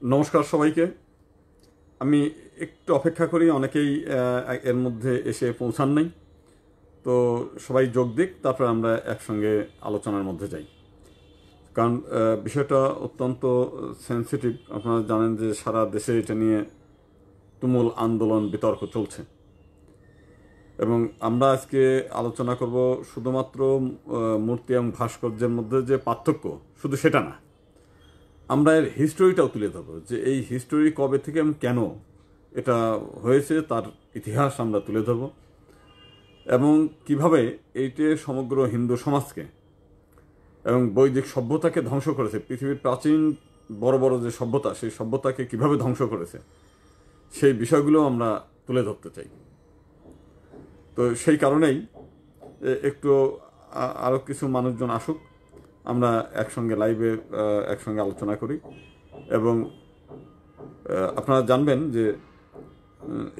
নমস্কার সবাইকে। আমি একটু অপেক্ষা করি, অনেকেই এর মধ্যে এসে পৌঁছান নাই। তো সবাই যোগ দিক, তারপর আমরা একসঙ্গে আলোচনার মধ্যে যাই। কারণ বিষয়টা অত্যন্ত সেন্সিটিভ। আপনারা জানেন যে সারা দেশে এটা নিয়ে তুমুল আন্দোলন বিতর্ক চলছে, এবং আমরা আজকে আলোচনা করব শুধুমাত্র মূর্তি এবং ভাস্কর্যের মধ্যে যে পার্থক্য, শুধু সেটা না, আমরা এর হিস্টোরিটাও তুলে ধরবো, যে এই হিস্টোরি কবে থেকে এবং কেন এটা হয়েছে তার ইতিহাস আমরা তুলে ধরব, এবং কিভাবে এইটে সমগ্র হিন্দু সমাজকে এবং বৈদিক সভ্যতাকে ধ্বংস করেছে। পৃথিবীর প্রাচীন বড় বড় যে সভ্যতা, সেই সভ্যতাকে কিভাবে ধ্বংস করেছে, সেই বিষয়গুলো আমরা তুলে ধরতে চাই। তো সেই কারণেই একটু আরও কিছু মানুষজন আসুক, আমরা একসঙ্গে লাইভে একসঙ্গে আলোচনা করি। এবং আপনারা জানবেন যে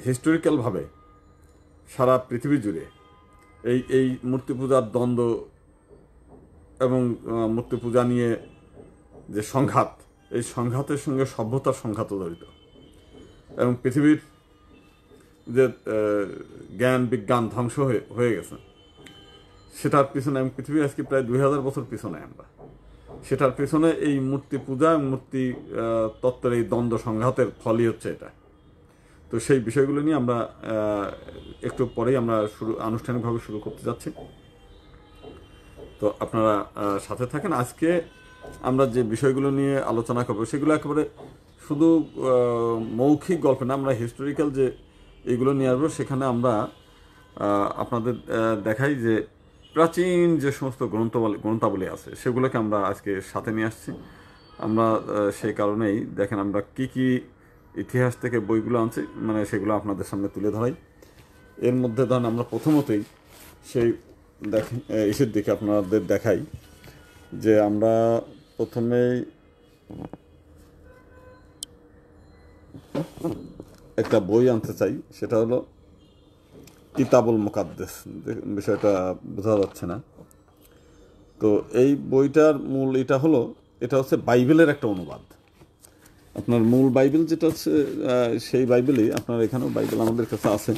হিস্টোরিক্যালভাবে সারা পৃথিবী জুড়ে এই মূর্তি পূজার দ্বন্দ্ব এবং মূর্তি পূজা নিয়ে যে সংঘাত, এই সংঘাতের সঙ্গে সভ্যতার সংঘাতও জড়িত। এবং পৃথিবীর যে জ্ঞান বিজ্ঞান ধ্বংস হয়ে গেছে, সেটার পিছনে, এবং পৃথিবী আজকে প্রায় 2000 বছর পিছনে আমরা, সেটার পিছনে এই মূর্তি পূজা এবং মূর্তি তত্ত্বের এই দ্বন্দ্ব সংঘাতের ফলই হচ্ছে এটা। তো সেই বিষয়গুলো নিয়ে আমরা একটু পরেই আমরা আনুষ্ঠানিকভাবে শুরু করতে যাচ্ছি। তো আপনারা সাথে থাকেন। আজকে আমরা যে বিষয়গুলো নিয়ে আলোচনা করবো সেগুলো একেবারে শুধু মৌখিক গল্প না, আমরা হিস্টোরিক্যাল যে এইগুলো নিয়ে আসবো, সেখানে আমরা আপনাদের দেখাই যে প্রাচীন যে সমস্ত গ্রন্থাবলী আছে সেগুলোকে আমরা আজকে সাথে নিয়ে আসছি। আমরা সেই কারণেই দেখেন আমরা কি ইতিহাস থেকে বইগুলো আনছি, মানে সেগুলো আপনাদের সামনে তুলে ধরাই। এর মধ্যে ধরেন আমরা প্রথমতেই সেই দেখেন ইসের দিকে আপনাদের দেখাই যে আমরা প্রথমেই একটা বই আনতে চাই, সেটা হলো কিতাবুল মুকাদ্দাস। বিষয়টা বোঝা যাচ্ছে না। তো এই বইটার মূল এটা হচ্ছে বাইবেলের একটা অনুবাদ। আপনার মূল বাইবেল যেটা হচ্ছে সেই বাইবেলই আপনার এখানেও বাইবেল আমাদের কাছে আছে।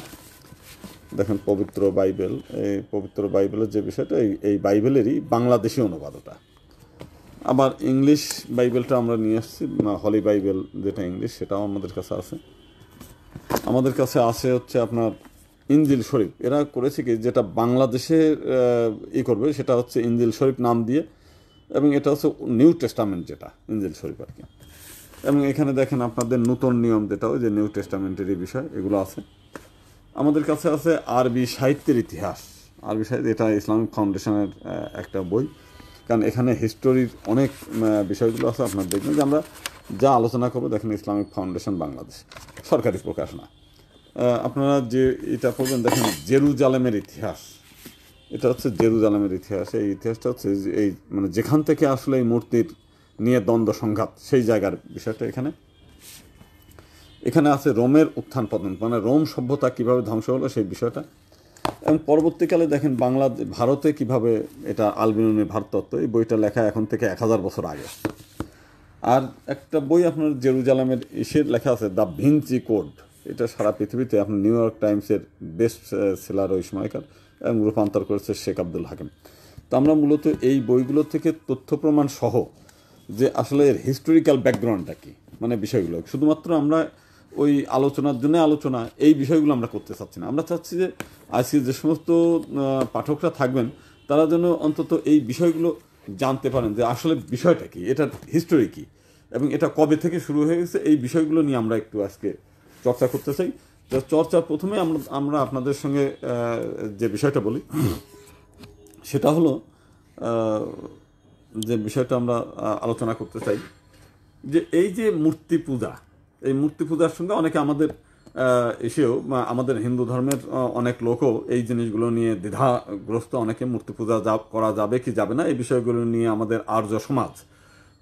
দেখেন পবিত্র বাইবেল, এই পবিত্র বাইবেলের যে বিষয়টা, এই বাইবেলেরই বাংলাদেশি অনুবাদ ওটা। আবার ইংলিশ বাইবেলটা আমরা নিয়ে আসছি, হলি বাইবেল যেটা ইংলিশ, সেটাও আমাদের কাছে আছে। আমাদের কাছে আছে হচ্ছে আপনার ইনজিল শরীফ। এরা করেছে কি, যেটা বাংলাদেশে করবে সেটা হচ্ছে ইনজিল শরীফ নাম দিয়ে, এবং এটা হচ্ছে নিউ টেস্টামেন্ট যেটা ইনজিল শরীফ আর কি। এবং এখানে দেখেন আপনাদের নূতন নিয়ম, যেটা ওই যে নিউ টেস্টামেন্টেরই বিষয়, এগুলো আছে। আমাদের কাছে আছে আরবি সাহিত্যের ইতিহাস। আরবি সাহিত্য, এটা ইসলামিক ফাউন্ডেশনের একটা বই, কারণ এখানে হিস্টোরির অনেক বিষয়গুলো আছে। আপনার দেখবেন যে আমরা যা আলোচনা করবো, দেখেন ইসলামিক ফাউন্ডেশন বাংলাদেশ, সরকারি প্রকাশনা। আপনারা যে এটা পড়বেন, দেখেন জেরুজালেমের ইতিহাস। এটা হচ্ছে জেরুজালেমের ইতিহাস। এই ইতিহাসটা হচ্ছে এই মানে যেখান থেকে আসলে এই মূর্তির নিয়ে দ্বন্দ্ব সংঘাত, সেই জায়গার বিষয়টা এখানে আছে। রোমের উত্থান পতন, মানে রোম সভ্যতা কিভাবে ধ্বংস হলো সেই বিষয়টা। এবং পরবর্তীকালে দেখেন ভারতে কিভাবে এটা আলবিরুনি ভারতত্ত্ব, এই বইটা লেখা এখন থেকে 1000 বছর আগে। আর একটা বই আপনার জেরুজালেমের লেখা আছে, দ্য ভিঞ্চি কোড। এটা সারা পৃথিবীতে আপনার নিউ ইয়র্ক টাইমসের বেস্ট সেলার ওই সময়কার, এবং রূপান্তর করেছে শেখ আব্দুল হাকিম। তো আমরা মূলত এই বইগুলো থেকে তথ্য প্রমাণ সহ যে আসলে এর হিস্টোরিক্যাল ব্যাকগ্রাউন্ডটা কী, মানে বিষয়গুলো শুধুমাত্র আমরা ওই আলোচনার জন্য আলোচনা, এই বিষয়গুলো আমরা করতে চাচ্ছি না। আমরা চাচ্ছি যে আজকে যে সমস্ত পাঠকরা থাকবেন, তারা যেন অন্তত এই বিষয়গুলো জানতে পারেন যে আসলে বিষয়টা কী, এটার হিস্টোরি কী, এবং এটা কবে থেকে শুরু হয়ে গেছে। এই বিষয়গুলো নিয়ে আমরা একটু আজকে চর্চা করতে চাই। তো চর্চার প্রথমে আমরা আপনাদের সঙ্গে যে বিষয়টা বলি, সেটা হলো যে বিষয়টা আমরা আলোচনা করতে চাই যে এই যে মূর্তি পূজা, এই মূর্তি পূজার সঙ্গে অনেকে আমাদের এসেও, আমাদের হিন্দু ধর্মের অনেক লোকও এই জিনিসগুলো নিয়ে দ্বিধাগ্রস্ত। অনেকে মূর্তি পূজা করা যাবে কি যাবে না, এই বিষয়গুলো নিয়ে আমাদের আর্য সমাজ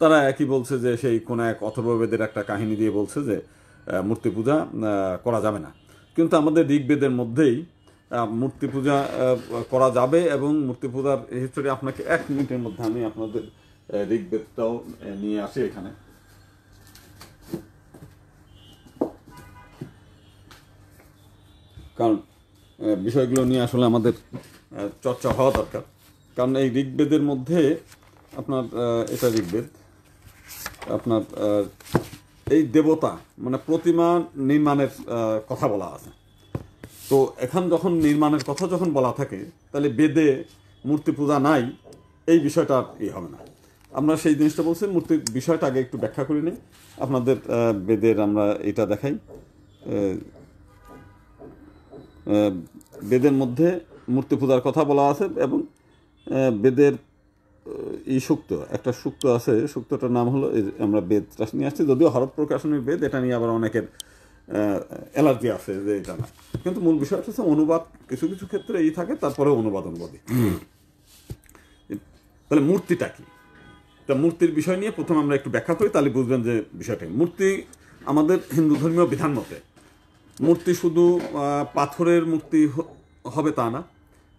তারা একই বলছে যে সেই কোনো এক অথর্ববেদের একটা কাহিনী দিয়ে বলছে যে মূর্তি পূজা করা যাবে না। কিন্তু আমাদের ঋগ্বেদের মধ্যেই মূর্তি পূজা করা যাবে, এবং মূর্তি পূজার হিস্টোরি আপনাকে 1 মিনিটের মধ্যে আমি আপনাদের ঋগ্বেদটাও নিয়ে আসি এখানে। কারণ বিষয়গুলো নিয়ে আসলে আমাদের চর্চা হওয়া দরকার। কারণ এই ঋগ্বেদের মধ্যে আপনার এটা ঋগ্বেদ আপনার এই দেবতা মানে প্রতিমা নির্মাণের কথা বলা আছে। তো এখন যখন নির্মাণের কথা যখন বলা থাকে, তাহলে বেদে মূর্তি পূজা নাই এই বিষয়টা আর হবে না। আমরা সেই জিনিসটা বলছি, মূর্তির বিষয়টা আগে একটু ব্যাখ্যা করি নিই আপনাদের। বেদের আমরা এটা দেখাই, বেদের মধ্যে মূর্তি পূজার কথা বলা আছে এবং বেদের এই সূক্ত, একটা সূক্ত আছে, সূক্তটার নাম হলো, আমরা বেদটা নিয়ে আসছি, যদিও হরফ প্রকাশনের বেদ, এটা নিয়ে আবার অনেকের অ্যালার্জি আছে যে এটা না, কিন্তু মূল বিষয়টা হচ্ছে অনুবাদ কিছু কিছু ক্ষেত্রে এই থাকে, তারপরে অনুবাদী। তাহলে মূর্তিটা কি, তা মূর্তির বিষয় নিয়ে প্রথমে আমরা একটু ব্যাখ্যা করি, তাহলে বুঝবেন যে বিষয়টা। মূর্তি আমাদের হিন্দু ধর্মীয় বিধান মতে মূর্তি শুধু পাথরের মূর্তি হবে তা না,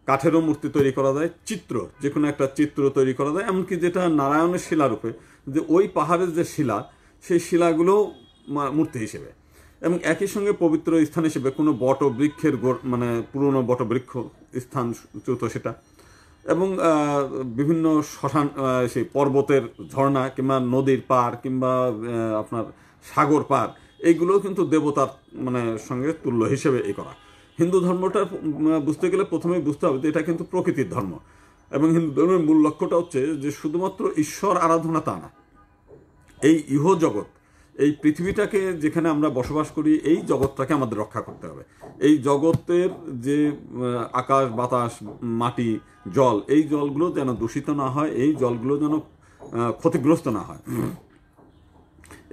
কাঠেরও মূর্তি তৈরি করা যায়, চিত্র যে কোনো একটা চিত্র তৈরি করা যায়, এমনকি যেটা নারায়ণের শিলারূপে, যে ওই পাহাড়ের যে শিলা, সেই শিলাগুলোও মূর্তি হিসেবে, এবং একই সঙ্গে পবিত্র স্থান হিসেবে কোনো বটবৃক্ষের মানে পুরনো বটবৃক্ষ স্থান চুত সেটা, এবং বিভিন্ন শ্মশান, সেই পর্বতের ঝর্ণা কিংবা নদীর পাড় কিংবা আপনার সাগর পাড়, এইগুলোও কিন্তু দেবতার মানে সঙ্গে তুল্য হিসেবে এই করা। হিন্দু ধর্মটা বুঝতে গেলে প্রথমেই বুঝতে হবে যে এটা কিন্তু প্রকৃতির ধর্ম, এবং হিন্দু ধর্মের মূল লক্ষ্যটা হচ্ছে যে শুধুমাত্র ঈশ্বর আরাধনা তা না, এই ইহ জগৎ, এই পৃথিবীটাকে যেখানে আমরা বসবাস করি, এই জগৎটাকে আমাদের রক্ষা করতে হবে। এই জগতের যে আকাশ বাতাস মাটি জল, এই জলগুলো যেন দূষিত না হয়, এই জলগুলো যেন ক্ষতিগ্রস্ত না হয়,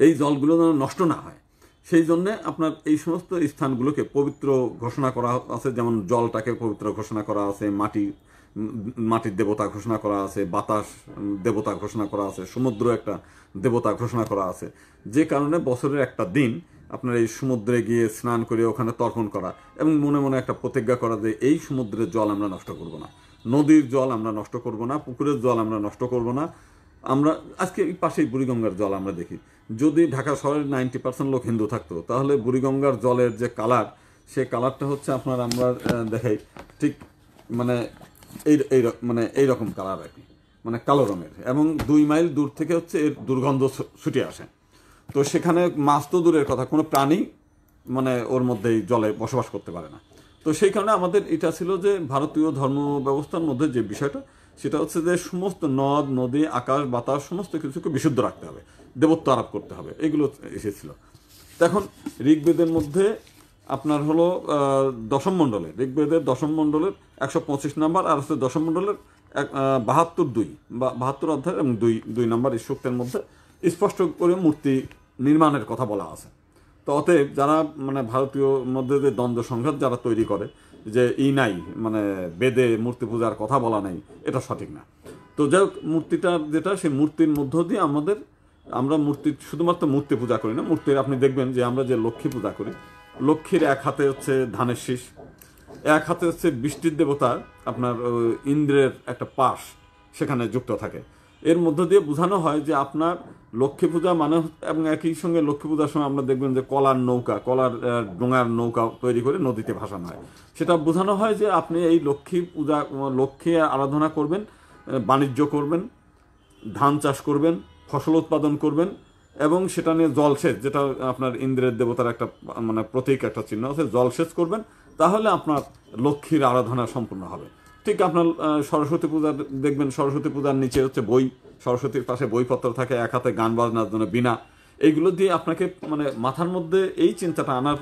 এই জলগুলো যেন নষ্ট না হয়, সেই জন্যে আপনার এই সমস্ত স্থানগুলোকে পবিত্র ঘোষণা করা আছে। যেমন জলটাকে পবিত্র ঘোষণা করা আছে, মাটির দেবতা ঘোষণা করা আছে, বাতাস দেবতা ঘোষণা করা আছে, সমুদ্র একটা দেবতা ঘোষণা করা আছে, যে কারণে বছরের একটা দিন আপনার এই সমুদ্রে গিয়ে স্নান করে ওখানে তর্পণ করা এবং মনে মনে একটা প্রতিজ্ঞা করা যে এই সমুদ্রের জল আমরা নষ্ট করব না, নদীর জল আমরা নষ্ট করব না, পুকুরের জল আমরা নষ্ট করব না। আমরা আজকে এই পাশেই বুড়িগঙ্গার জল আমরা দেখি, যদি ঢাকা শহরের 90% লোক হিন্দু থাকতো, তাহলে বুড়িগঙ্গার জলের যে কালার, সে কালারটা হচ্ছে আপনার আমরা দেখাই ঠিক মানে মানে এইরকম কালার আর কি, মানে কালো রঙের, এবং 2 মাইল দূর থেকে হচ্ছে এর দুর্গন্ধ ছুটে আসে। তো সেখানে মাছ তো দূরের কথা, কোনো প্রাণী মানে ওর মধ্যে জলে বসবাস করতে পারে না। তো সেই কারণে আমাদের এটা ছিল যে ভারতীয় ধর্ম ব্যবস্থার মধ্যে যে বিষয়টা, সেটা হচ্ছে যে সমস্ত নদ নদী আকাশ বাতাস সমস্ত কিছুকে বিশুদ্ধ রাখতে হবে, দেবত্ব আরোপ করতে হবে, এগুলো এসেছিল। এখন ঋগ্বেদের মধ্যে আপনার হলো দশম মণ্ডলে, ঋগ্বেদের দশম মণ্ডলের 125 নম্বর, আর হচ্ছে দশম মণ্ডলের 72 অধ্যায় এবং 2 নম্বর এই সূক্তের মধ্যে স্পষ্ট করে মূর্তি নির্মাণের কথা বলা আছে। তো অতএব যারা মানে ভারতীয় মধ্যে যে দ্বন্দ্ব সংঘাত যারা তৈরি করে যে নাই মানে বেদে মূর্তি পূজার কথা বলা নাই, এটা সঠিক না। তো যাই হোক, মূর্তিটা যেটা, সেই মূর্তির মধ্য দিয়ে আমরা শুধুমাত্র মূর্তি পূজা করি না, মূর্তির আপনি দেখবেন যে আমরা যে লক্ষ্মী পূজা করি, লক্ষ্মীর এক হাতে হচ্ছে ধানের শীষ, এক হাতে হচ্ছে বৃষ্টির দেবতা আপনার ইন্দ্রের একটা পাশ সেখানে যুক্ত থাকে। এর মধ্য দিয়ে বোঝানো হয় যে আপনার লক্ষ্মী পূজা মানে, এবং একই সঙ্গে লক্ষ্মী পূজার সময় আমরা দেখবেন যে কলার ডোঙার নৌকা তৈরি করে নদীতে ভাসানো হয়। সেটা বোঝানো হয় যে আপনি এই লক্ষ্মী আরাধনা করবেন, বাণিজ্য করবেন, ধান চাষ করবেন, ফসল উৎপাদন করবেন, এবং সেটা নিয়ে জলসেচ, যেটা আপনার ইন্দ্রের দেবতার একটা মানে প্রতীক, একটা চিহ্ন আছে, জলসেচ করবেন, তাহলে আপনার লক্ষ্মীর আরাধনা সম্পূর্ণ হবে। ঠিক আপনার সরস্বতী পূজা দেখবেন, সরস্বতী পূজার নিচে হচ্ছে বই, সরস্বতীর পাশে বইপত্র থাকে, এক হাতে গান বাজনার জন্য বীণা, এইগুলো দিয়ে আপনাকে মানে মাথার মধ্যে এই চিন্তাটা আনার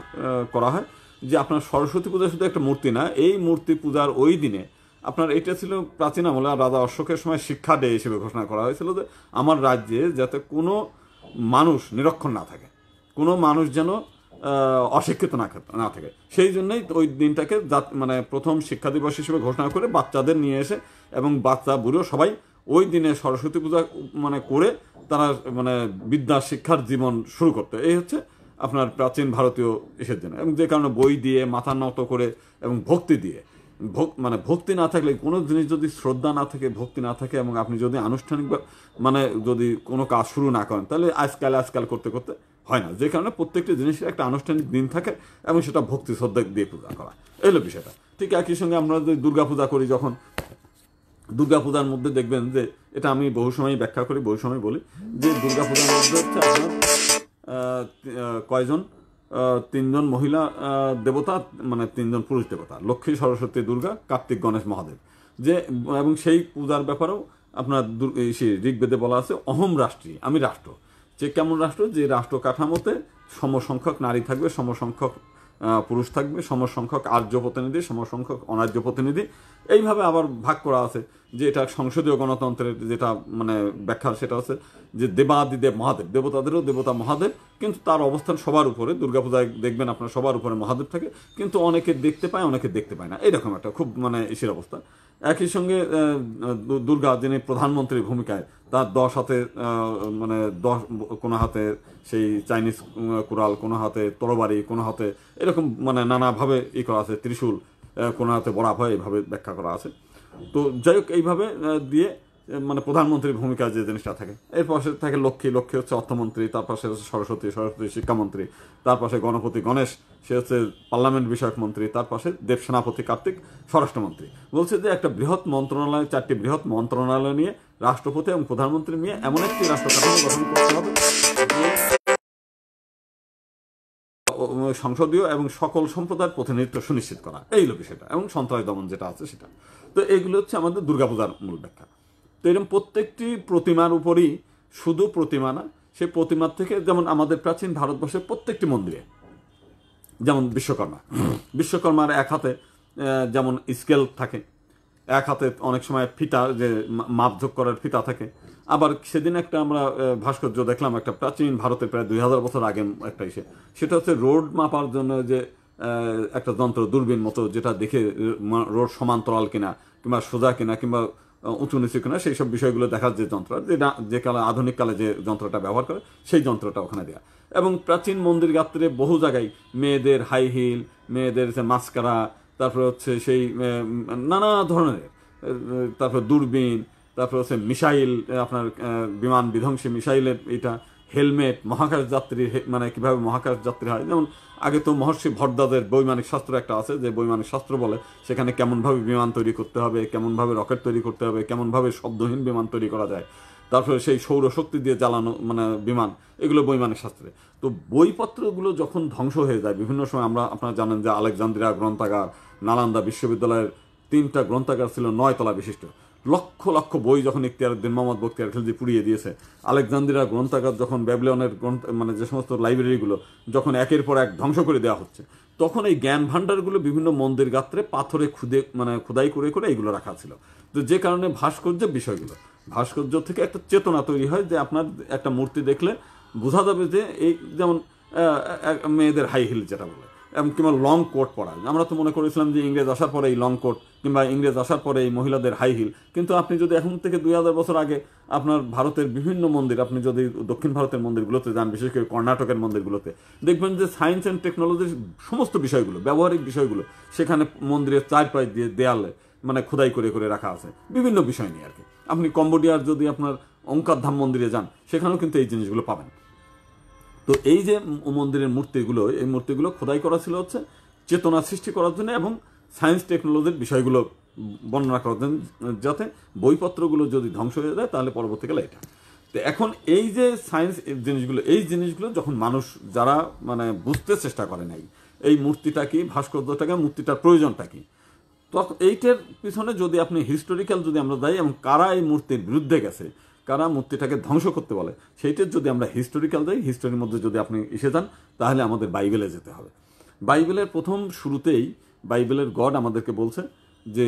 করা হয় যে আপনার সরস্বতী পূজা শুধু একটা মূর্তি না, এই মূর্তি পূজার ওই দিনে আপনার এটা ছিল প্রাচীন আমলে রাজা অশোকের সময় শিক্ষা ডে হিসেবে ঘোষণা করা হয়েছিল যে আমার রাজ্যে যাতে কোনো মানুষ নিরক্ষর না থাকে, কোনো মানুষ যেন অশিক্ষিত না থাকে, সেই জন্যই ওই দিনটাকে মানে প্রথম শিক্ষা দিবস হিসেবে ঘোষণা করে বাচ্চাদের নিয়ে এসে এবং বাচ্চা বুড়ো সবাই ওই দিনে সরস্বতী পূজা মানে করে তারা মানে বিদ্যা শিক্ষার জীবন শুরু করতে। এই হচ্ছে আপনার প্রাচীন ভারতীয় ইসের জন্য, এবং যে কারণে বই দিয়ে মাথা নত করে এবং ভক্তি দিয়ে, মানে ভক্তি না থাকলে কোনো জিনিস যদি শ্রদ্ধা না থাকে, ভক্তি না থাকে, এবং আপনি যদি আনুষ্ঠানিক মানে যদি কোনো কাজ শুরু না করেন, তাহলে আজকাল করতে করতে হয় না, যে কারণে প্রত্যেকটি জিনিসের একটা আনুষ্ঠানিক দিন থাকে এবং সেটা ভক্তি শ্রদ্ধা দিয়ে পূজা করা, এই হলো বিষয়টা। ঠিক একই সঙ্গে আমরা যদি দুর্গা পূজা করি, যখন দুর্গা পূজার মধ্যে দেখবেন যে এটা আমি বহু সময় ব্যাখ্যা করি, বহু সময় বলি যে দুর্গা পূজার মধ্যে হচ্ছে আপনার কয়জন, তিনজন মহিলা দেবতা, মানে তিনজন পুরুষ দেবতা, লক্ষ্মী, সরস্বতী, দুর্গা, কার্তিক, গণেশ, মহাদেব। যে এবং সেই পূজার ব্যাপারেও আপনার ঋগ্বেদে বলা আছে অহম রাষ্ট্রী, আমি রাষ্ট্র। যে কেমন রাষ্ট্র, যে রাষ্ট্র কাঠামোতে সমসংখ্যক নারী থাকবে, সমসংখ্যক পুরুষ থাকবে, সমসংখ্যক আর্য প্রতিনিধি, সমসংখ্যক অনার্য প্রতিনিধি, এইভাবে আবার ভাগ করা আছে। যে এটা সংসদীয় গণতন্ত্রের যেটা মানে ব্যাখ্যা, সেটা হচ্ছে যে দেবাদিদেব মহাদেব, দেবতাদেরও দেবতা মহাদেব, কিন্তু তার অবস্থান সবার উপরে। দুর্গাপূজায় দেখবেন আপনার সবার উপরে মহাদেব থাকে, কিন্তু অনেকে দেখতে পায়, অনেকে দেখতে পায় না, এইরকম একটা খুব মানে ইসের অবস্থা। একই সঙ্গে দুর্গা, যিনি প্রধানমন্ত্রীর ভূমিকায়, তার 10 হাতে মানে 10 কোনো হাতে সেই চাইনিজ কুড়াল, কোনো হাতে তরবারি, কোনো হাতে এরকম মানে নানাভাবে করা আছে, ত্রিশূল, কোনো হাতে বরাব হয়, এইভাবে ব্যাখ্যা করা আছে। তো যাই হোক, এইভাবে দিয়ে মানে প্রধানমন্ত্রীর ভূমিকায় যে জিনিসটা থাকে। এর পাশে থাকে লক্ষ্মী, লক্ষ্মী হচ্ছে অর্থমন্ত্রী, তার পাশে হচ্ছে সরস্বতী, সরস্বতী শিক্ষামন্ত্রী, তার পাশে গণপতি গণেশ, সে হচ্ছে পার্লামেন্ট বিষয়ক মন্ত্রী, তার পাশে দেব সেনাপতি কার্তিক স্বরাষ্ট্রমন্ত্রী। বলছে যে একটা বৃহৎ মন্ত্রণালয়, 4টি বৃহৎ মন্ত্রণালয় নিয়ে রাষ্ট্রপতি এবং প্রধানমন্ত্রী নিয়ে এমন একটি রাষ্ট্র কাঠামো গঠন করতে হবে সংসদীয় এবং সকল সম্প্রদায়ের প্রতিনিধিত্ব সুনিশ্চিত করা, এই হলো বিষয়টা, এবং সন্ত্রাস দমন যেটা আছে সেটা। তো এইগুলো হচ্ছে আমাদের দুর্গাপূজার মূল ব্যাখ্যা। তো এরকম প্রত্যেকটি প্রতিমার উপরই, শুধু প্রতিমা না, সেই প্রতিমার থেকে, যেমন আমাদের প্রাচীন ভারতবর্ষের প্রত্যেকটি মন্দিরে, যেমন বিশ্বকর্মার এক হাতে যেমন স্কেল থাকে, এক হাতে অনেক সময় ফিতা, যে মাপঝোক করার ফিতা থাকে। আবার সেদিন একটা আমরা ভাস্কর্য দেখলাম, একটা প্রাচীন ভারতের প্রায় 2000 বছর আগে একটা সেটা হচ্ছে রোড মাপার জন্য যে একটা যন্ত্র, দূরবীন মতো, যেটা দেখে রোড সমান্তরাল কিনা, কিংবা সোজা কিনা, কিংবা উঁচু নিচু কিনা, সেই সব বিষয়গুলো দেখার যে যন্ত্র, যে কালে আধুনিক কালে যে যন্ত্রটা ব্যবহার করে, সেই যন্ত্রটা ওখানে দেওয়া। এবং প্রাচীন মন্দির গাত্রে বহু জায়গায় মেয়েদের হাই হিল, মেয়েদের মাস্কারা, তারপরে হচ্ছে সেই নানা ধরনের, তারপর দূরবীন, তারপর হচ্ছে মিসাইল, আপনার বিমান বিধ্বংসী মিসাইলের এটা, হেলমেট, মহাকাশ যাত্রী, মানে কিভাবে মহাকাশ যাত্রী হয়। যেমন আগে তো মহর্ষি ভট্টাদের বৈমানিক শাস্ত্র একটা আছে, যে বৈমানিক শাস্ত্র বলে সেখানে কেমনভাবে বিমান তৈরি করতে হবে, কেমনভাবে রকেট তৈরি করতে হবে, কেমনভাবে শব্দহীন বিমান তৈরি করা যায়, তারপরে সেই সৌরশক্তি দিয়ে জ্বালানো মানে বিমান, এগুলো বৈমানিক শাস্ত্রে। তো বইপত্রগুলো যখন ধ্বংস হয়ে যায় বিভিন্ন সময়, আপনারা জানেন যে আলেকজান্দ্রিয়া গ্রন্থাগার, নালান্দা বিশ্ববিদ্যালয়ের 3টা গ্রন্থাগার ছিল 9 তলা বিশিষ্ট, লক্ষ লক্ষ বই যখন ইখতিয়ারউদ্দিন মোহাম্মদ বখতিয়ার খিলজি পুড়িয়ে দিয়েছে, আলেকজান্দ্রিয়া গ্রন্থাগার যখন, ব্যাবিলনের মানে যে সমস্ত লাইব্রেরিগুলো যখন একের পর এক ধ্বংস করে দেওয়া হচ্ছে, তখন এই জ্ঞান ভাণ্ডারগুলো বিভিন্ন মন্দির গাত্রে পাথরে খোদাই করে করে এইগুলো রাখা ছিল। তো যে কারণে ভাস্কর্য থেকে একটা চেতনা তৈরি হয়, যে আপনার একটা মূর্তি দেখলে বোঝা যাবে যে এই, যেমন মেয়েদের হাই হিল যেটা বলে, এবং কিংবা লং কোট পরা। আমরা তো মনে করেছিলাম যে ইংরেজ আসার পরে এই লং কোট, কিংবা ইংরেজ আসার পরে এই মহিলাদের হাই হিল, কিন্তু আপনি যদি এখন থেকে 2000 বছর আগে আপনার ভারতের বিভিন্ন মন্দির, আপনি যদি দক্ষিণ ভারতের মন্দিরগুলোতে যান, বিশেষ করে কর্ণাটকের মন্দিরগুলোতে, দেখবেন যে সায়েন্স অ্যান্ড টেকনোলজির সমস্ত বিষয়গুলো, ব্যবহারিক বিষয়গুলো সেখানে মন্দিরের চারপাশ দিয়ে দেয়ালে মানে খোদাই করে করে রাখা আছে, বিভিন্ন বিষয় নিয়ে আর কি। আপনি কম্বোডিয়ার যদি আপনার ওঙ্কার ধাম মন্দিরে যান, সেখানেও কিন্তু এই জিনিসগুলো পাবেন। তো এই যে মন্দিরের মূর্তিগুলো, এই মূর্তিগুলো খোদাই করা ছিল হচ্ছে চেতনা সৃষ্টি করার জন্য, এবং সায়েন্স টেকনোলজির বিষয়গুলো বর্ণনা করার জন্য, যাতে বইপত্রগুলো যদি ধ্বংস হয়ে যায় তাহলে পরবর্তীকালে এটা। তো এখন এই যে সায়েন্স এই জিনিসগুলো যখন মানুষ যারা মানে বুঝতে চেষ্টা করে নাই, এই মূর্তিটা কি, ভাস্কর্যটাকে, মূর্তিটার প্রয়োজনটা কি, তখন এইটার পিছনে যদি আপনি হিস্টোরিক্যাল যদি আমরা যাই, এবং কারা এই মূর্তির বিরুদ্ধে গেছে, কারা মূর্তিটাকে ধ্বংস করতে বলে, সেইটার যদি আমরা হিস্টোরিক্যাল যাই, হিস্টোরির মধ্যে যদি আপনি এসে যান, তাহলে আমাদের বাইবেলে যেতে হবে। বাইবেলের প্রথম শুরুতেই বাইবেলের গড আমাদেরকে বলছে যে,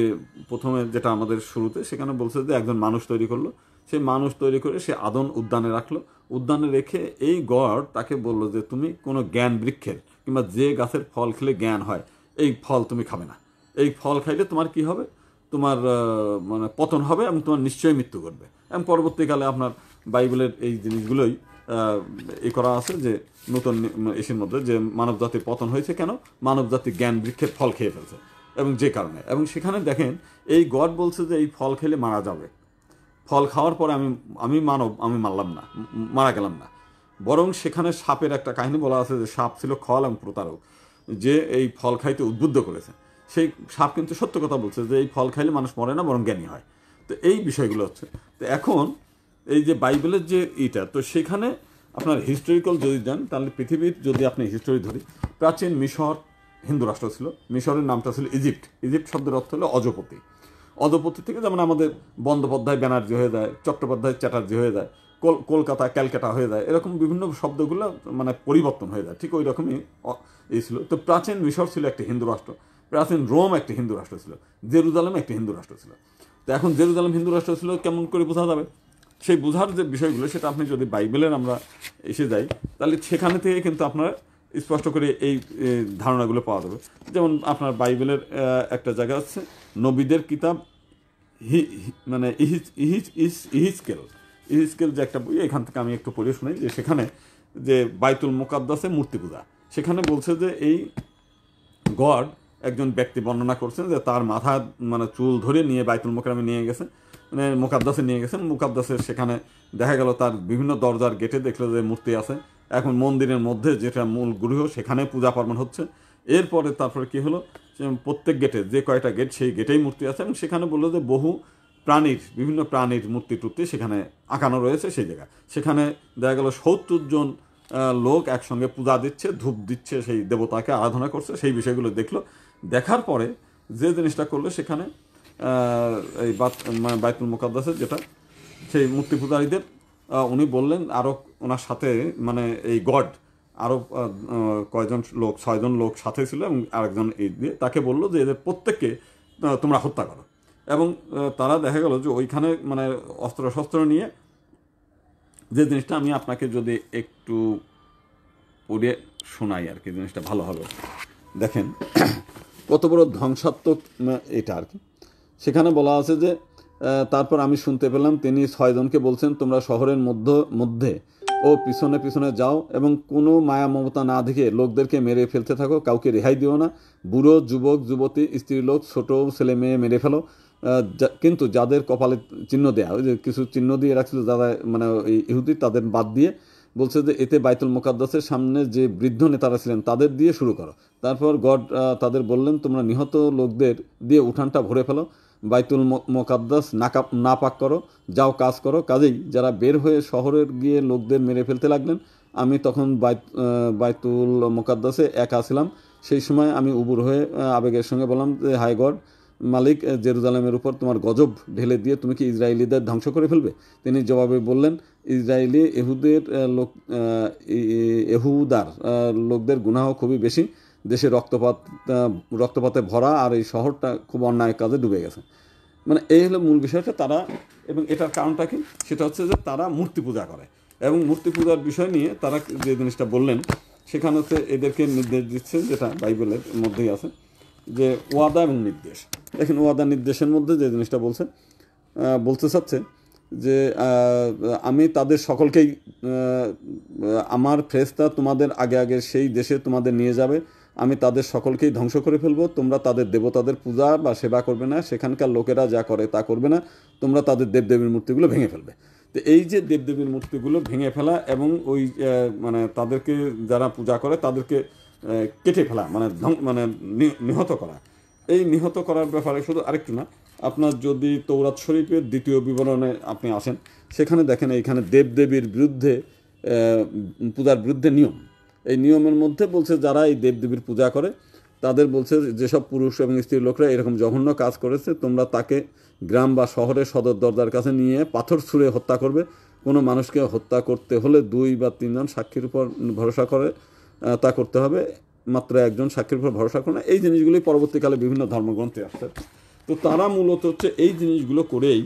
প্রথমে যেটা আমাদের শুরুতে সেখানে বলছে যে একজন মানুষ তৈরি করলো, সেই মানুষ তৈরি করে সে আদন উদ্যানে রাখলো, উদ্যানে রেখে এই গড তাকে বললো যে তুমি কোনো জ্ঞান বৃক্ষের কিংবা যে গাছের ফল খেলে জ্ঞান হয়, এই ফল তুমি খাবে না, এই ফল খাইলে তোমার কি হবে, তোমার মানে পতন হবে এবং তোমার নিশ্চয়ই মৃত্যু ঘটবে। এবং পরবর্তীকালে আপনার বাইবেলের এই জিনিসগুলোই এই করা আছে, যে নতুন এসির মধ্যে, যে মানব জাতির পতন হয়েছে কেন, মানব জাতি জ্ঞান বৃক্ষের ফল খেয়ে ফেলছে, এবং যে কারণে, এবং সেখানে দেখেন এই গড বলছে যে এই ফল খেলে মারা যাবে, ফল খাওয়ার পরে আমি মানব, আমি মারা গেলাম না, বরং সেখানে সাপের একটা কাহিনী বলা আছে যে সাপ ছিল খল এবং প্রতারক, যে এই ফল খাইতে উদ্বুদ্ধ করেছে। সেই সাপ কিন্তু সত্য কথা বলছে যে এই ফল খাইলে মানুষ মরে না, বরং জ্ঞানী হয়। তো এই বিষয়গুলো হচ্ছে। তো এখন এই যে বাইবেলের যে ইটা, তো সেখানে আপনার হিস্টোরিক্যাল যদি যান, তাহলে পৃথিবীর যদি আপনি হিস্টোরি ধরি, প্রাচীন মিশর হিন্দু রাষ্ট্র ছিল। মিশরের নামটা ছিল ইজিপ্ট। ইজিপ্ট শব্দের অর্থ হলো অজপতি। অজপতি থেকে যেমন আমাদের বন্দ্যোপাধ্যায় ব্যানার্জি হয়ে যায়, চট্টোপাধ্যায় চ্যাটার্জি হয়ে যায়, কলকাতা ক্যালকাটা হয়ে যায়, এরকম বিভিন্ন শব্দগুলো মানে পরিবর্তন হয়ে যায়। ঠিক ওই রকমই এই ছিল। তো প্রাচীন মিশর ছিল একটি হিন্দু রাষ্ট্র, প্রাচীন রোম একটি হিন্দু রাষ্ট্র ছিল, জেরুজালেম একটি হিন্দু রাষ্ট্র ছিল। তো এখন জেরুজালেম হিন্দু রাষ্ট্র ছিল কেমন করে বোঝা যাবে? সেই বোঝার যে বিষয়গুলো, সেটা আপনি যদি বাইবেলের আমরা এসে যাই, তাহলে সেখানে থেকে কিন্তু আপনার স্পষ্ট করে এই ধারণাগুলো পাওয়া যাবে। যেমন আপনার বাইবেলের একটা জায়গা আছে, নবীদের কিতাব, মানে ইহিজকেল যে একটা বই, এখান থেকে আমি একটু পড়ে শুনাই যে সেখানে যে বাইতুল মুকাদ্দাসে মূর্তি পূজা, সেখানে বলছে যে এই গড একজন ব্যক্তি বর্ণনা করছেন যে তার মাথা মানে চুল ধরে নিয়ে বাইতুল মোকাররমে নিয়ে গেছেন, মানে মুকাদ্দাসে নিয়ে গেছেন। মুকাদ্দাসের সেখানে দেখা গেল তার বিভিন্ন দরজার গেটে দেখলো যে মূর্তি আছে। এখন মন্দিরের মধ্যে যেটা মূল গৃহ, সেখানে পূজা পার্বণ হচ্ছে। এরপরে তারপরে কি হলো, প্রত্যেক গেটে যে কয়টা গেট, সেই গেটেই মূর্তি আছে। এবং সেখানে বললো যে বহু প্রাণীর, বিভিন্ন প্রাণীর মূর্তি টুর্তি সেখানে আঁকানো রয়েছে সেই জায়গা। সেখানে দেখা গেল 70 জন লোক একসঙ্গে পূজা দিচ্ছে, ধূপ দিচ্ছে, সেই দেবতাকে আরাধনা করছে। সেই বিষয়গুলো দেখলো। দেখার পরে যে জিনিসটা করলো, সেখানে এই বাইতুল মুকাদ্দাসের যেটা, সেই মূর্তি পূজারীদের উনি বললেন আরও ওনার সাথে, মানে এই গড আরও কয়জন লোক, 6 জন লোক সাথে ছিল, এবং আরেকজন এই দিয়ে তাকে বললো যে এদের প্রত্যেককে তোমরা হত্যা করো। এবং তারা দেখা গেল যে ওইখানে মানে অস্ত্র নিয়ে, যে জিনিসটা আমি আপনাকে যদি একটু পড়ে শোনাই আর কি, জিনিসটা ভালো হবে। দেখেন কত বড় ধ্বংসাত্মক এটা আর কি। সেখানে বলা আছে যে তারপর আমি শুনতে পেলাম তিনি 6 জনকে বলছেন, তোমরা শহরের মধ্যে ও পিছনে পিছনে যাও এবং কোনো মায়া মমতা না দেখে লোকদেরকে মেরে ফেলতে থাকো, কাউকে রেহাই দিও না। বুড়ো, যুবক, যুবতী, স্ত্রীলোক, ছোট ছেলে মেয়ে মেরে ফেলো। কিন্তু যাদের কপালে চিহ্ন দেয়া, ওই যে কিছু চিহ্ন দিয়ে রাখছিল যারা মানে ইহুদি, তাদের বাদ দিয়ে বলছে যে এতে বাইতুল মুকাদ্দাসের সামনে যে বৃদ্ধ নেতারা ছিলেন তাদের দিয়ে শুরু করো। তারপর গড তাদের বললেন, তোমরা নিহত লোকদের দিয়ে উঠানটা ভরে ফেলো, বাইতুল মুকাদ্দাস নাপাক করো, যাও কাজ করো। কাজেই যারা বের হয়ে শহরের গিয়ে লোকদের মেরে ফেলতে লাগলেন, আমি তখন বাইতুল মুকাদ্দাসে একা ছিলাম। সেই সময় আমি উবুর হয়ে আবেগের সঙ্গে বললাম যে হায় গড মালিক, জেরুজালেমের উপর তোমার গজব ঢেলে দিয়ে তুমি কি ইসরায়েলিদের ধ্বংস করে ফেলবে? তিনি জবাবে বললেন, ইসরায়েলি এহুদার লোকদের গুনাহ খুবই বেশি, দেশে রক্তপাতে ভরা, আর এই শহরটা খুব অন্যায় কাজে ডুবে গেছে। মানে এই হলো মূল বিষয়টা। তারা, এবং এটার কারণটা কি, সেটা হচ্ছে যে তারা মূর্তি পূজা করে। এবং মূর্তি পূজার বিষয় নিয়ে তারা যে জিনিসটা বললেন, সেখানে হচ্ছে এদেরকে নির্দেশ দিচ্ছে, যেটা বাইবেলের মধ্যেই আছে, যে ওয়াদা এবং নির্দেশ। দেখেন ওয়াদা নির্দেশের মধ্যে যে জিনিসটা বলতে চাচ্ছে যে আমি তাদের সকলকেই, আমার ফেরেশতা তোমাদের আগে আগে সেই দেশে তোমাদের নিয়ে যাবে, আমি তাদের সকলকেই ধ্বংস করে ফেলবো। তোমরা তাদের দেবতাদের পূজা বা সেবা করবে না, সেখানকার লোকেরা যা করে তা করবে না, তোমরা তাদের দেবদেবীর মূর্তিগুলো ভেঙে ফেলবে। তো এই যে দেবদেবীর মূর্তিগুলো ভেঙে ফেলা এবং ওই মানে তাদেরকে যারা পূজা করে তাদেরকে কেটে ফেলা, মানে নিহত করা। এই নিহত করার ব্যাপারে শুধু আরেকটু না, আপনার যদি তৌরাত শরীফের 2য় বিবরণে আপনি আসেন, সেখানে দেখেন এইখানে দেবদেবীর বিরুদ্ধে, পূজার বিরুদ্ধে নিয়ম। এই নিয়মের মধ্যে বলছে যারা এই দেবদেবীর পূজা করে তাদের বলছে যেসব পুরুষ এবং স্ত্রী লোকরা এরকম জঘন্য কাজ করেছে, তোমরা তাকে গ্রাম বা শহরের সদর দরজার কাছে নিয়ে পাথর ছুঁড়ে হত্যা করবে। কোনো মানুষকে হত্যা করতে হলে 2 বা 3 জন সাক্ষীর উপর ভরসা করে তা করতে হবে, মাত্র একজন সাক্ষীর উপর ভরসা করে না। এই জিনিসগুলি পরবর্তীকালে বিভিন্ন ধর্মগ্রন্থে আসছে। তো তারা মূলত হচ্ছে এই জিনিসগুলো করেই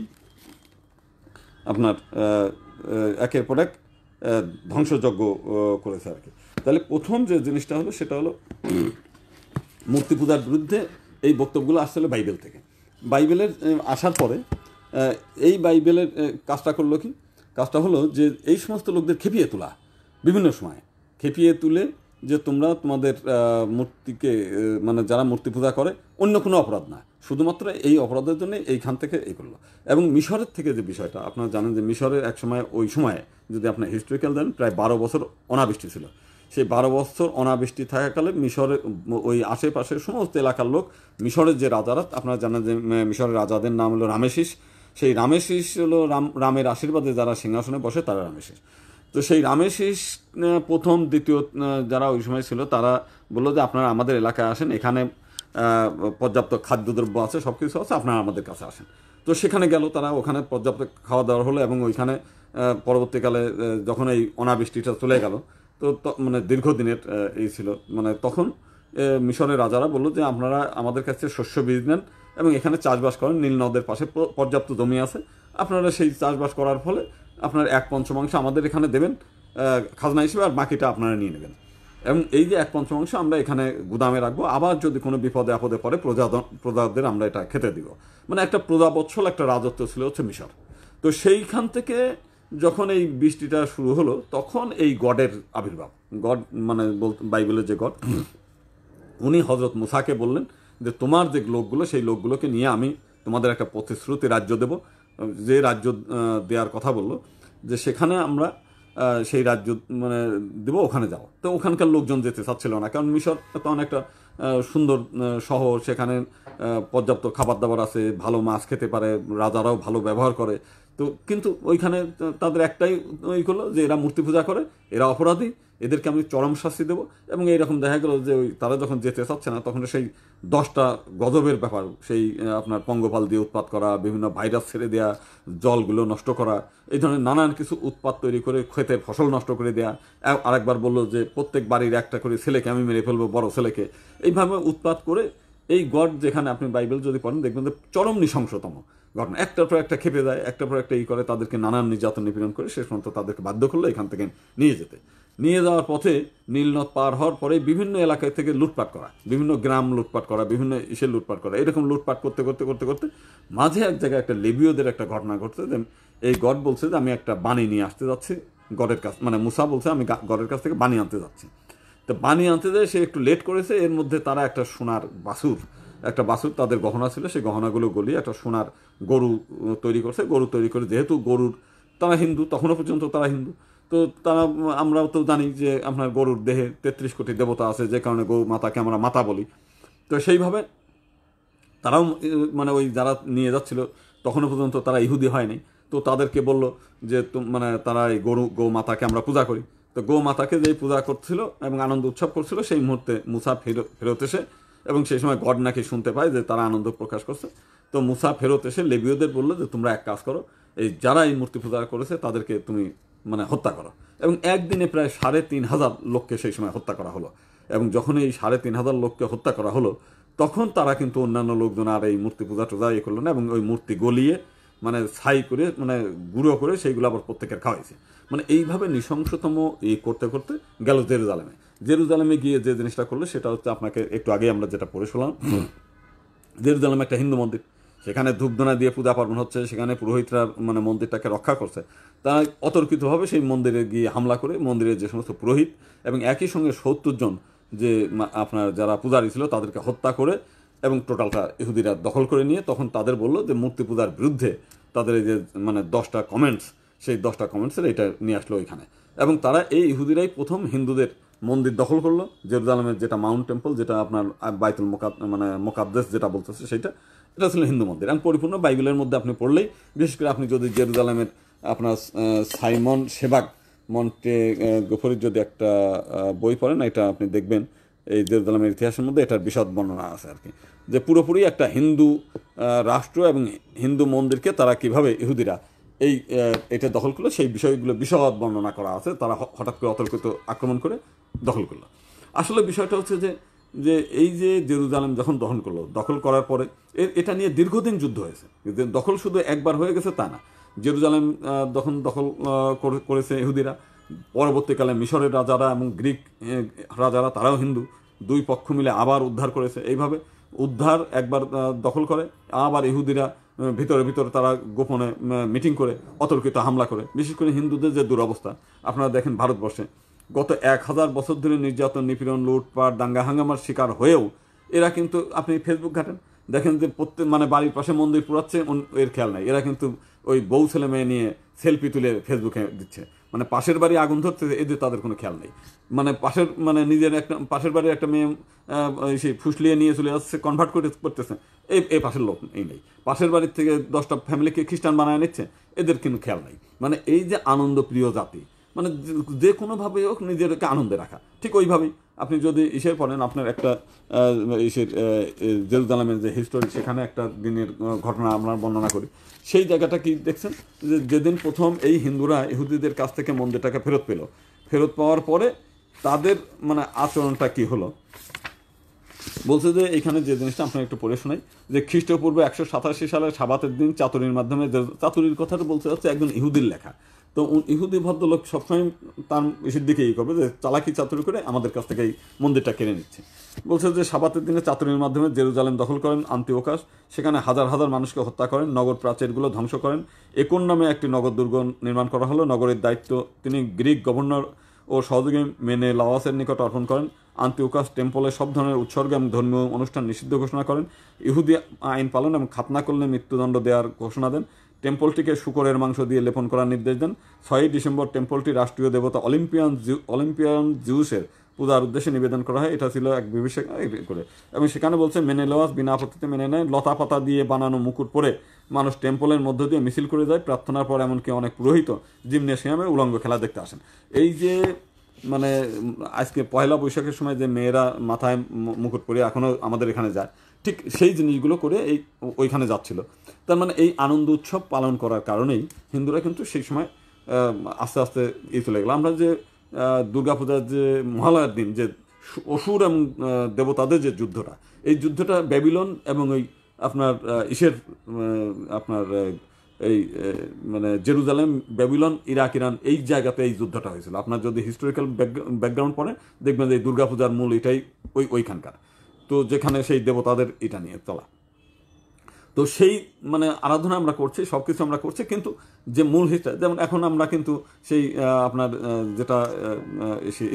আপনার একের পর এক ধ্বংসযজ্ঞ করেছে আর কি। তাহলে প্রথম যে জিনিসটা হলো সেটা হলো মূর্তি পূজার বিরুদ্ধে এই বক্তব্যগুলো আসলে বাইবেল থেকে। বাইবেলের আসার পরে এই বাইবেলের কাজটা করলো কি, কাজটা হলো যে এই সমস্ত লোকদের খেপিয়ে তোলা, বিভিন্ন সময় খেপিয়ে তুলে যে তোমরা তোমাদের মূর্তিকে মানে যারা মূর্তি পূজা করে অন্য কোনো অপরাধ না, শুধুমাত্র এই অপরাধের জন্য এইখান থেকে এই করলো। এবং মিশরের থেকে যে বিষয়টা আপনারা জানেন যে মিশরের এক সময় ওই সময়ে যদি আপনার হিস্ট্রিক্যাল দেন প্রায় 12 বছর অনাবৃষ্টি ছিল। সেই 12 বছর অনাবৃষ্টি থাকাকালে মিশরের ওই আশেপাশের সমস্ত এলাকার লোক, মিশরের যে রাজারা আপনারা জানেন যে মিশরের রাজাদের নাম হলো রামেসিস, সেই রামেসিস হলো রামের আশীর্বাদে যারা সিংহাসনে বসে তারা রামেসিস। তো সেই রামেসিস প্রথম দ্বিতীয় যারা ওই সময় ছিল তারা বললো যে আপনারা আমাদের এলাকায় আসেন, এখানে পর্যাপ্ত খাদ্যদ্রব্য আছে, সব কিছু আছে, আপনারা আমাদের কাছে আসেন। তো সেখানে গেল তারা, ওখানে পর্যাপ্ত খাওয়া দাওয়া হলো এবং ওইখানে পরবর্তীকালে যখন এই অনাবৃষ্টিটা চলে গেল, তো মানে দীর্ঘদিনের এই ছিল, মানে তখন মিশরের রাজারা বললো যে আপনারা আমাদের কাছে শস্য বীজ নেন এবং এখানে চাষবাস করেন, নীল নদের পাশে পর্যাপ্ত জমি আছে, আপনারা সেই চাষবাস করার ফলে আপনার 1/5 আমাদের এখানে দেবেন খাজনা হিসেবে, আর বাকিটা আপনারা নিয়ে নেবেন। এবং এই যে 1/5 আমরা এখানে গুদামে রাখবো, আবার যদি কোনো বিপদে আপদে পড়ে প্রজাদের আমরা এটা খেতে দিব। মানে একটা প্রজাবৎসল একটা রাজত্ব ছিল হচ্ছে মিশর। তো সেইখান থেকে যখন এই বৃষ্টিটা শুরু হলো তখন এই গডের আবির্ভাব, গড মানে বাইবেলের যে গড, উনি হজরত মুসাকে বললেন যে তোমার যে লোকগুলো সেই লোকগুলোকে নিয়ে আমি তোমাদের একটা প্রতিশ্রুতি রাজ্য দেব, যে রাজ্য দেওয়ার কথা বললো যে সেখানে আমরা সেই রাজ্য মানে দেবো, ওখানে যাও। তো ওখানকার লোকজন যেতে চাচ্ছিল না, কারণ মিশর তো অনেকটা সুন্দর শহর, সেখানে পর্যাপ্ত খাবার দাবার আছে, ভালো মাছ খেতে পারে, রাজারাও ভালো ব্যবহার করে। তো কিন্তু ওইখানে তাদের একটাই ওই করলো যে এরা মূর্তি পূজা করে, এরা অপরাধী, এদেরকে আমি চরম শাস্তি দেবো। এবং এইরকম দেখা গেল যে ওই তারা যখন যেতে চাচ্ছে না তখন সেই 10টা গজবের ব্যাপার, সেই আপনার পঙ্গপাল দিয়ে উৎপাত করা, বিভিন্ন ভাইরাস ছেড়ে দেওয়া, জলগুলো নষ্ট করা, এই ধরনের নানান কিছু উৎপাত তৈরি করে ক্ষেতের ফসল নষ্ট করে দেওয়া। আরেকবার বললো যে প্রত্যেক বাড়ির একটা করে ছেলেকে আমি মেরে ফেলবো, বড় ছেলেকে। এইভাবে উৎপাত করে এই গড, যেখানে আপনি বাইবেল যদি পড়েন দেখবেন যে চরম নৃশংসতম ঘটনা, একটার পর একটা খেপে যায়, একটার পর একটা ই করে, তাদেরকে নানান নির্যাতন নিপীড়ন করে শেষ পর্যন্ত তাদেরকে বাধ্য করলো এখান থেকে নিয়ে যেতে। নিয়ে যাওয়ার পথে নীলনদ পার হওয়ার পরে বিভিন্ন এলাকায় থেকে লুটপাট করা, বিভিন্ন গ্রাম লুটপাট করা, বিভিন্ন ইসের লুটপাট করা, এরকম লুটপাট করতে করতে করতে করতে মাঝে এক জায়গায় একটা লেবীয়দের একটা ঘটনা ঘটছে যে এই গড বলছে যে আমি একটা বাণী নিয়ে আসতে যাচ্ছি গডের কাছ, মানে মুসা বলছে আমি গডের কাছ থেকে বাণী আনতে যাচ্ছি। তো বাণী আনতে যায় সে একটু লেট করেছে, এর মধ্যে তারা একটা সোনার বাছুর, একটা বাছুর তাদের গহনা ছিল, সেই গহনাগুলো গলিয়ে একটা সোনার গরু তৈরি করছে। গরু তৈরি করে, যেহেতু গরুর, তারা হিন্দু, তখনও পর্যন্ত তারা হিন্দু, তো তারা, আমরাও তো জানি যে আপনার গরুর দেহে 33 কোটি দেবতা আছে, যে কারণে গৌ মাতাকে আমরা মাতা বলি। তো সেইভাবে তারাও মানে ওই যারা নিয়ে যাচ্ছিল তখনও পর্যন্ত তারা ইহুদি হয়নি, তো তাদেরকে বলল যে মানে তারা এই গৌ মাতাকে আমরা পূজা করি। তো গৌ মাতাকে যেই পূজা করছিল এবং আনন্দ উৎসব করছিল, সেই মুহূর্তে মুসা ফেরত এসে, এবং সেই সময় গড নাকি শুনতে পায় যে তারা আনন্দ প্রকাশ করছে, তো মুসা ফেরত এসে লেবীয়দের বললো যে তোমরা এক কাজ করো, এই যারা এই মূর্তি পূজা করেছে তাদেরকে তুমি মানে হত্যা করো। এবং একদিনে প্রায় 3,500 লোককে সেই সময় হত্যা করা হলো। এবং যখন এই 3,500 লোককে হত্যা করা হলো তখন তারা কিন্তু অন্যান্য লোকজন আর এই মূর্তি পূজা টোজা ইয়ে করলো না, এবং ওই মূর্তি গলিয়ে মানে ছাই করে মানে গুঁড়ো করে সেইগুলো আবার প্রত্যেকের খাওয়াইছে। মানে এইভাবে নৃশংসতম করতে করতে গেল জেরুজালেমে। জেরুজালেমে গিয়ে যে জিনিসটা করলো সেটা হচ্ছে আপনাকে একটু আগে আমরা যেটা পড়ে শুনলাম, জেরুজালেম একটা হিন্দু মন্দির, সেখানে ধূপধনা দিয়ে পূজা পার্বণ হচ্ছে, সেখানে পুরোহিতরা মানে মন্দিরটাকে রক্ষা করছে। তারা অতর্কিতভাবে সেই মন্দিরে গিয়ে হামলা করে মন্দিরের যে সমস্ত পুরোহিত এবং একই সঙ্গে 70 জন যে আপনার যারা পূজারী ছিল তাদেরকে হত্যা করে এবং টোটালটা ইহুদিরা দখল করে নিয়ে তখন তাদের বললো যে মূর্তি পূজার বিরুদ্ধে তাদের এই যে মানে 10টা কমেন্টস, সেই 10টা কমেন্টসের এটা নিয়ে আসলো ওইখানে। এবং তারা এই ইহুদিরাই প্রথম হিন্দুদের মন্দির দখল করলো, জেরুজালেমের যেটা মাউন্ট টেম্পল, যেটা আপনার বাইতুল মানে মোকাদ্দেস যেটা বলতেছে সেটা, এটা ছিল হিন্দু মন্দির। এবং পরিপূর্ণ বাইবেলের মধ্যে আপনি পড়লেই, বিশেষ করে আপনি যদি জেরুজালেমের আপনার সাইমন সেবাগ মন্টে গফরির যদি একটা বই পড়েন, এটা আপনি দেখবেন এই জেরুজালেমের ইতিহাসের মধ্যে এটার বিশদ বর্ণনা আছে আর কি, যে পুরোপুরি একটা হিন্দু রাষ্ট্র এবং হিন্দু মন্দিরকে তারা কিভাবে ইহুদিরা এটা দখল করলো সেই বিষয়গুলো বিশদ বর্ণনা করা আছে। তারা হঠাৎ করে অতর্কিত আক্রমণ করে দখল করলো। আসলে বিষয়টা হচ্ছে যে এই যে জেরুজালেম যখন দখল করার পরে এটা নিয়ে দীর্ঘদিন যুদ্ধ হয়েছে। দখল শুধু একবার হয়ে গেছে তা না, জেরুজালেম দখল করেছে ইহুদিরা, পরবর্তীকালে মিশরের রাজারা এবং গ্রিক রাজারা, তারাও হিন্দু, দুই পক্ষ মিলে আবার উদ্ধার করেছে। এইভাবে উদ্ধার একবার দখল করে, আবার ইহুদিরা ভিতরে তারা গোপনে মিটিং করে অতর্কিত হামলা করে। বিশেষ করে হিন্দুদের যে দুরবস্থা আপনারা দেখেন ভারতবর্ষে, গত 1000 বছর ধরে নির্যাতন, নিপীড়ন, লুটপাট, দাঙ্গা হাঙ্গামার শিকার হয়েও এরা কিন্তু, আপনি ফেসবুক ঘাটেন, দেখেন যে প্রত্যেক মানে বাড়ির পাশে মন্দির পুরাচ্ছে, এর খেয়াল নাই। এরা কিন্তু ওই বউ ছেলে মেয়ে নিয়ে সেলফি তুলে ফেসবুকে দিচ্ছে, মানে পাশের বাড়ি আগুন ধরতে, এদের তাদের কোনো খেয়াল নেই। মানে পাশের মানে নিজের একটা পাশের বাড়ির একটা মেয়ে সেই ফুসলিয়ে নিয়ে চলে যাচ্ছে, কনভার্ট করতেছে, এই পাশের লোক এই নেই। পাশের বাড়ির থেকে 10টা ফ্যামিলিকে খ্রিস্টান বানায় নিচ্ছে, এদের কিন্তু খেয়াল নাই। মানে এই যে আনন্দপ্রিয় জাতি, মানে যে কোনোভাবে হোক নিজেদেরকে আনন্দে রাখা, ঠিক ওইভাবেই আপনি যদি ইসের পড়েন, আপনার একটা ইসের জেরুজালেমের যে হিস্টোরি, সেখানে একটা দিনের ঘটনা আমরা বর্ণনা করি। সেই জায়গাটা কি দেখছেন, যে যেদিন প্রথম এই হিন্দুরা ইহুদিদের কাছ থেকে মন্দিরটাকে ফেরত পেল, ফেরত পাওয়ার পরে তাদের মানে আচরণটা কি হলো, বলছে যে এখানে যে জিনিসটা আপনার একটু পড়ে শোনাই, যে খ্রিস্টপূর্বে 187 সালে সাবাতের দিন চাতুরির মাধ্যমে, চাতুরির কথাটা বলতে যাচ্ছে একজন ইহুদির লেখা। তো ইহুদি ভদ্রলোক সবসময় তার ইসের দিকেই করবে, যে চালাকি চাতুরি করে আমাদের কাছ থেকে এই মন্দিরটা কেড়ে নিচ্ছে। বলছে যে সাবাতের দিনে চাতুরির মাধ্যমে জেরুজালেম দখল করেন আন্তিওকাস, সেখানে হাজার হাজার মানুষকে হত্যা করেন, নগর প্রাচীরগুলো ধ্বংস করেন। একন নামে একটি নগর দুর্গ নির্মাণ করা হলো। নগরের দায়িত্ব তিনি গ্রিক গভর্নর ও সহযোগী মেনেলাওয়াসের নিকট অর্পণ করেন। আন্তিওকাস টেম্পলে সব ধরনের উৎসর্গ এবং ধর্মীয় অনুষ্ঠান নিষিদ্ধ ঘোষণা করেন। ইহুদি আইন পালন এবং খাতনা করলে মৃত্যুদণ্ড দেওয়ার ঘোষণা দেন। টেম্পলটিকে শূকরের মাংস দিয়ে লেপন করার নির্দেশ দেন। 6ই ডিসেম্বর টেম্পলটি রাষ্ট্রীয় দেবতা অলিম্পিয়ান জিউসের পূজার উদ্দেশ্যে নিবেদন করা হয়। এটা ছিল এক বিভীষিকা করে, এবং সেখানে বলছে মেনেলাওয়াস বিনা আপত্তিতে মেনে নেয়। লতা পাতা দিয়ে বানানো মুকুট পরে মানুষ টেম্পলের মধ্য দিয়ে মিছিল করে যায়। প্রার্থনার পর এমনকি অনেক পুরোহিত জিমনেশিয়ামে উলঙ্গ খেলা দেখতে আসেন। এই যে মানে আজকে পয়লা বৈশাখের সময় যে মেয়েরা মাথায় মুকুট পরে এখনও আমাদের এখানে যায়, ঠিক সেই জিনিসগুলো করে এই ওইখানে যাচ্ছিল। তার মানে এই আনন্দ উৎসব পালন করার কারণেই হিন্দুরা কিন্তু সেই সময় আস্তে আস্তে চলে গেল। আমরা যে দুর্গাপূজার যে মহালয়ার দিন যে অসুর এবং দেবতাদের যে যুদ্ধটা, এই যুদ্ধটা ব্যাবিলন এবং ওই আপনার ইসের আপনার এই মানে জেরুজালেম, ব্যাবিলন, ইরাক, ইরান, এই জায়গাতে এই যুদ্ধটা হয়েছিল। আপনার যদি হিস্টোরিক্যাল ব্যাকগ্রাউন্ড পড়েন, দেখবেন যে এই দুর্গাপূজার মূল এটাই ওইখানকার, তো যেখানে সেই দেবতাদের এটা নিয়ে চলা। তো সেই মানে আরাধনা আমরা করছি, সব কিছু আমরা করছি, কিন্তু যে মূল হিস্ট্রি, যেমন এখন আমরা কিন্তু সেই আপনার যেটা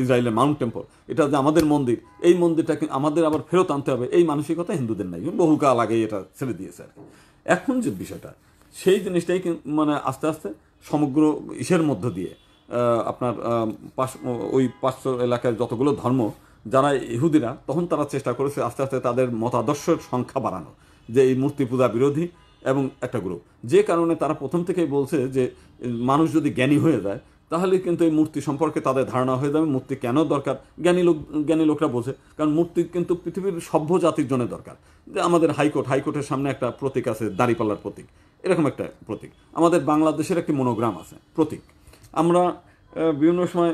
ইসরায়েলের মাউন্ট টেম্পল, এটা যে আমাদের মন্দির, এই মন্দিরটাকে আমাদের আবার ফেরত আনতে হবে, এই মানসিকতা হিন্দুদের নাই, বহুকাল আগেই এটা ছেড়ে দিয়েছে আর কি। এখন যে বিষয়টা, সেই জিনিসটাই মানে আস্তে আস্তে সমগ্র ইসের মধ্য দিয়ে আপনার ওই পার্শ্ব এলাকায় যতগুলো ধর্ম, যারা ইহুদিরা, তখন তারা চেষ্টা করেছে আস্তে আস্তে তাদের মতাদর্শের সংখ্যা বাড়ানো, যে এই মূর্তি পূজা বিরোধী এবং একটা গ্রুপ, যে কারণে তারা প্রথম থেকেই বলছে যে মানুষ যদি জ্ঞানী হয়ে যায়, তাহলে কিন্তু এই মূর্তি সম্পর্কে তাদের ধারণা হয়ে যাবে, মূর্তি কেন দরকার। জ্ঞানী লোকরা বোঝে, কারণ মূর্তি কিন্তু পৃথিবীর সভ্য জাতির জন্য দরকার। যে আমাদের হাইকোর্টের সামনে একটা প্রতীক আছে, দাঁড়িপাল্লার প্রতীক, এরকম একটা প্রতীক। আমাদের বাংলাদেশের একটি মনোগ্রাম আছে, প্রতীক। আমরা বিভিন্ন সময়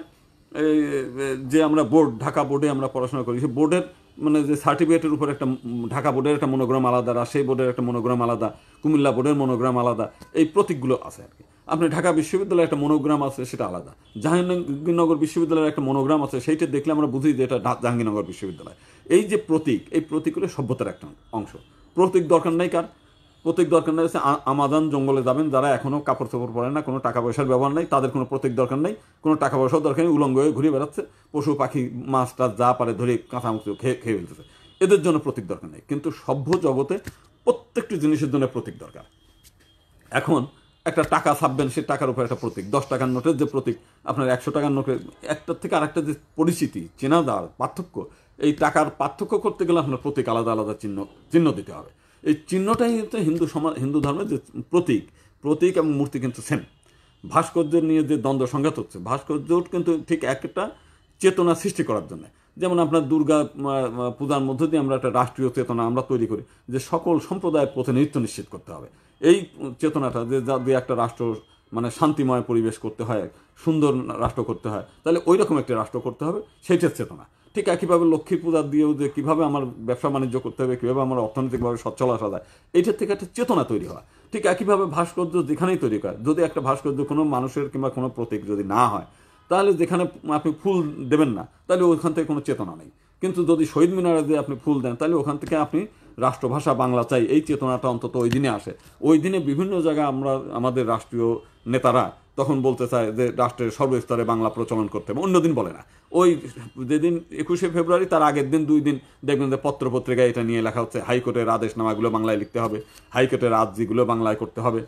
যে আমরা ঢাকা বোর্ডে আমরা পড়াশোনা করি, সেই বোর্ডের মানে যে সার্টিফিকেটের উপর একটা ঢাকা বোর্ডের একটা মনোগ্রাম আলাদা, রাজশাহী বোর্ডের একটা মনোগ্রাম আলাদা, কুমিল্লা বোর্ডের মনোগ্রাম আলাদা, এই প্রতীকগুলো আছে আর কি। আপনি ঢাকা বিশ্ববিদ্যালয়ের একটা মনোগ্রাম আছে, সেটা আলাদা। জাহাঙ্গীরনগর বিশ্ববিদ্যালয়ের একটা মনোগ্রাম আছে, সেইটা দেখলে আমরা বুঝি যে এটা জাহাঙ্গীরনগর বিশ্ববিদ্যালয়। এই যে প্রতীক, এই প্রতীকগুলো সভ্যতার একটা অংশ। প্রতীক দরকার নাই কার? প্রতীক দরকার নেই হচ্ছে আমাজন জঙ্গলে যাবেন যারা এখনও কাপড় চোপড় পরে না, কোনো টাকা পয়সার ব্যবহার নেই, তাদের কোনো প্রতীক দরকার নেই, কোনো টাকা পয়সাও দরকার নেই, উলঙ্গ হয়ে ঘুরে বেড়াচ্ছে, পশু পাখি মাছ টাছ যা পারে ধরে কাঁচামাচু খেয়ে ফেলতেছে, এদের জন্য প্রতীক দরকার নেই। কিন্তু সভ্য জগতে প্রত্যেকটি জিনিসের জন্য প্রতীক দরকার। এখন একটা টাকা ছাপবেন, সে টাকার উপর একটা প্রতীক, 10 টাকার নোটের যে প্রতীক, আপনার 100 টাকার নোটের একটার থেকে আরেকটা যে পরিচিতি, চেনা যাওয়ার পার্থক্য, এই টাকার পার্থক্য করতে গেলে আপনার প্রতীক আলাদা আলাদা চিহ্ন দিতে হবে। এই চিহ্নটাই কিন্তু হিন্দু ধর্মের যে প্রতীক এবং মূর্তি কিন্তু সেম। ভাস্কর্যের নিয়ে যে দ্বন্দ্ব সংঘাত হচ্ছে, ভাস্কর্য কিন্তু ঠিক একটা চেতনা সৃষ্টি করার জন্য। যেমন আপনার দুর্গা পূজার মধ্য দিয়ে আমরা একটা রাষ্ট্রীয় চেতনা আমরা তৈরি করি, যে সকল সম্প্রদায়ের প্রতিনিধিত্ব নিশ্চিত করতে হবে। এই চেতনাটা যে একটা রাষ্ট্র মানে শান্তিময় পরিবেশ করতে হয়, সুন্দর রাষ্ট্র করতে হয়, তাহলে ওই রকম একটা রাষ্ট্র করতে হবে, সেইটার চেতনা। ঠিক একইভাবে লক্ষ্মী পূজা দিয়েও যে কীভাবে আমার ব্যবসা বাণিজ্য করতে হবে, কীভাবে আমার অর্থনৈতিকভাবে সচ্ছল আসা যায়, এইটার থেকে একটা চেতনা তৈরি হয়। ঠিক একইভাবে ভাস্কর্য যেখানেই তৈরি হয়, যদি একটা ভাস্কর্য কোনো মানুষের কিংবা কোনো প্রতীক যদি না হয়, তাহলে যেখানে আপনি ফুল দেবেন না, তাহলে ওখান থেকে কোনো চেতনা নেই। কিন্তু যদি শহীদ মিনারে দিয়ে আপনি ফুল দেন, তাহলে ওখান থেকে আপনি রাষ্ট্রভাষা বাংলা চাই, এই চেতনাটা অন্তত ওই দিনে আসে। ওই দিনে বিভিন্ন জায়গায় আমাদের রাষ্ট্রীয় নেতারা তখন বলতে চায় যে রাষ্ট্রের সর্বস্তরে বাংলা প্রচলন করতে হবে, অন্যদিন বলে না। ওই যেদিন 21শে ফেব্রুয়ারি তার আগের দিন 2 দিন দেখবেন যে পত্রপত্রিকায় এটা নিয়ে লেখা হচ্ছে, হাইকোর্টের আদেশনামাগুলো বাংলায় লিখতে হবে, হাইকোর্টের আর্জিগুলো বাংলায় করতে হবে,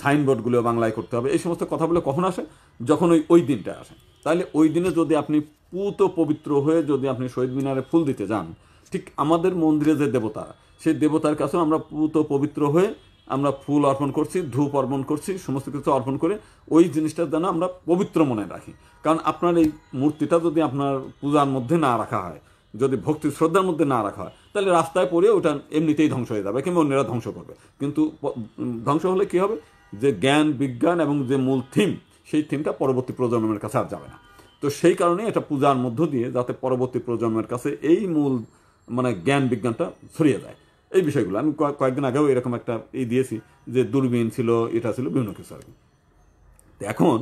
সাইনবোর্ডগুলো বাংলায় করতে হবে। এই সমস্ত কথাগুলো কখন আসে? যখন ওই দিনটা আসে। তাহলে ওই দিনে যদি আপনি পুত পবিত্র হয়ে যদি আপনি শহীদ মিনারে ফুল দিতে যান, ঠিক আমাদের মন্দিরে যে দেবতা, সেই দেবতার কাছেও আমরা পুত পবিত্র হয়ে আমরা ফুল অর্পণ করছি, ধূপ অর্পণ করছি, সমস্ত কিছু অর্পণ করে ওই জিনিসটা যেন আমরা পবিত্র মনে রাখি। কারণ আপনার এই মূর্তিটা যদি আপনার পূজার মধ্যে না রাখা হয়, যদি ভক্তি শ্রদ্ধার মধ্যে না রাখা হয়, তাহলে রাস্তায় পড়ে ওটা এমনিতেই ধ্বংস হয়ে যাবে, কিংবা অন্যরা ধ্বংস করবে। কিন্তু ধ্বংস হলে কী হবে? যে জ্ঞান বিজ্ঞান এবং যে মূল থিম, সেই থিমটা পরবর্তী প্রজন্মের কাছে আর যাবে না। তো সেই কারণে এটা পূজার মধ্য দিয়ে যাতে পরবর্তী প্রজন্মের কাছে এই মূল জ্ঞান বিজ্ঞানটা ছড়িয়ে যায়, এই বিষয়গুলো। আমি কয়েকদিন আগেও এরকম একটা দিয়েছি যে দূরবীন ছিল, এটা ছিল, বিভিন্ন কিছু আর কি। এখন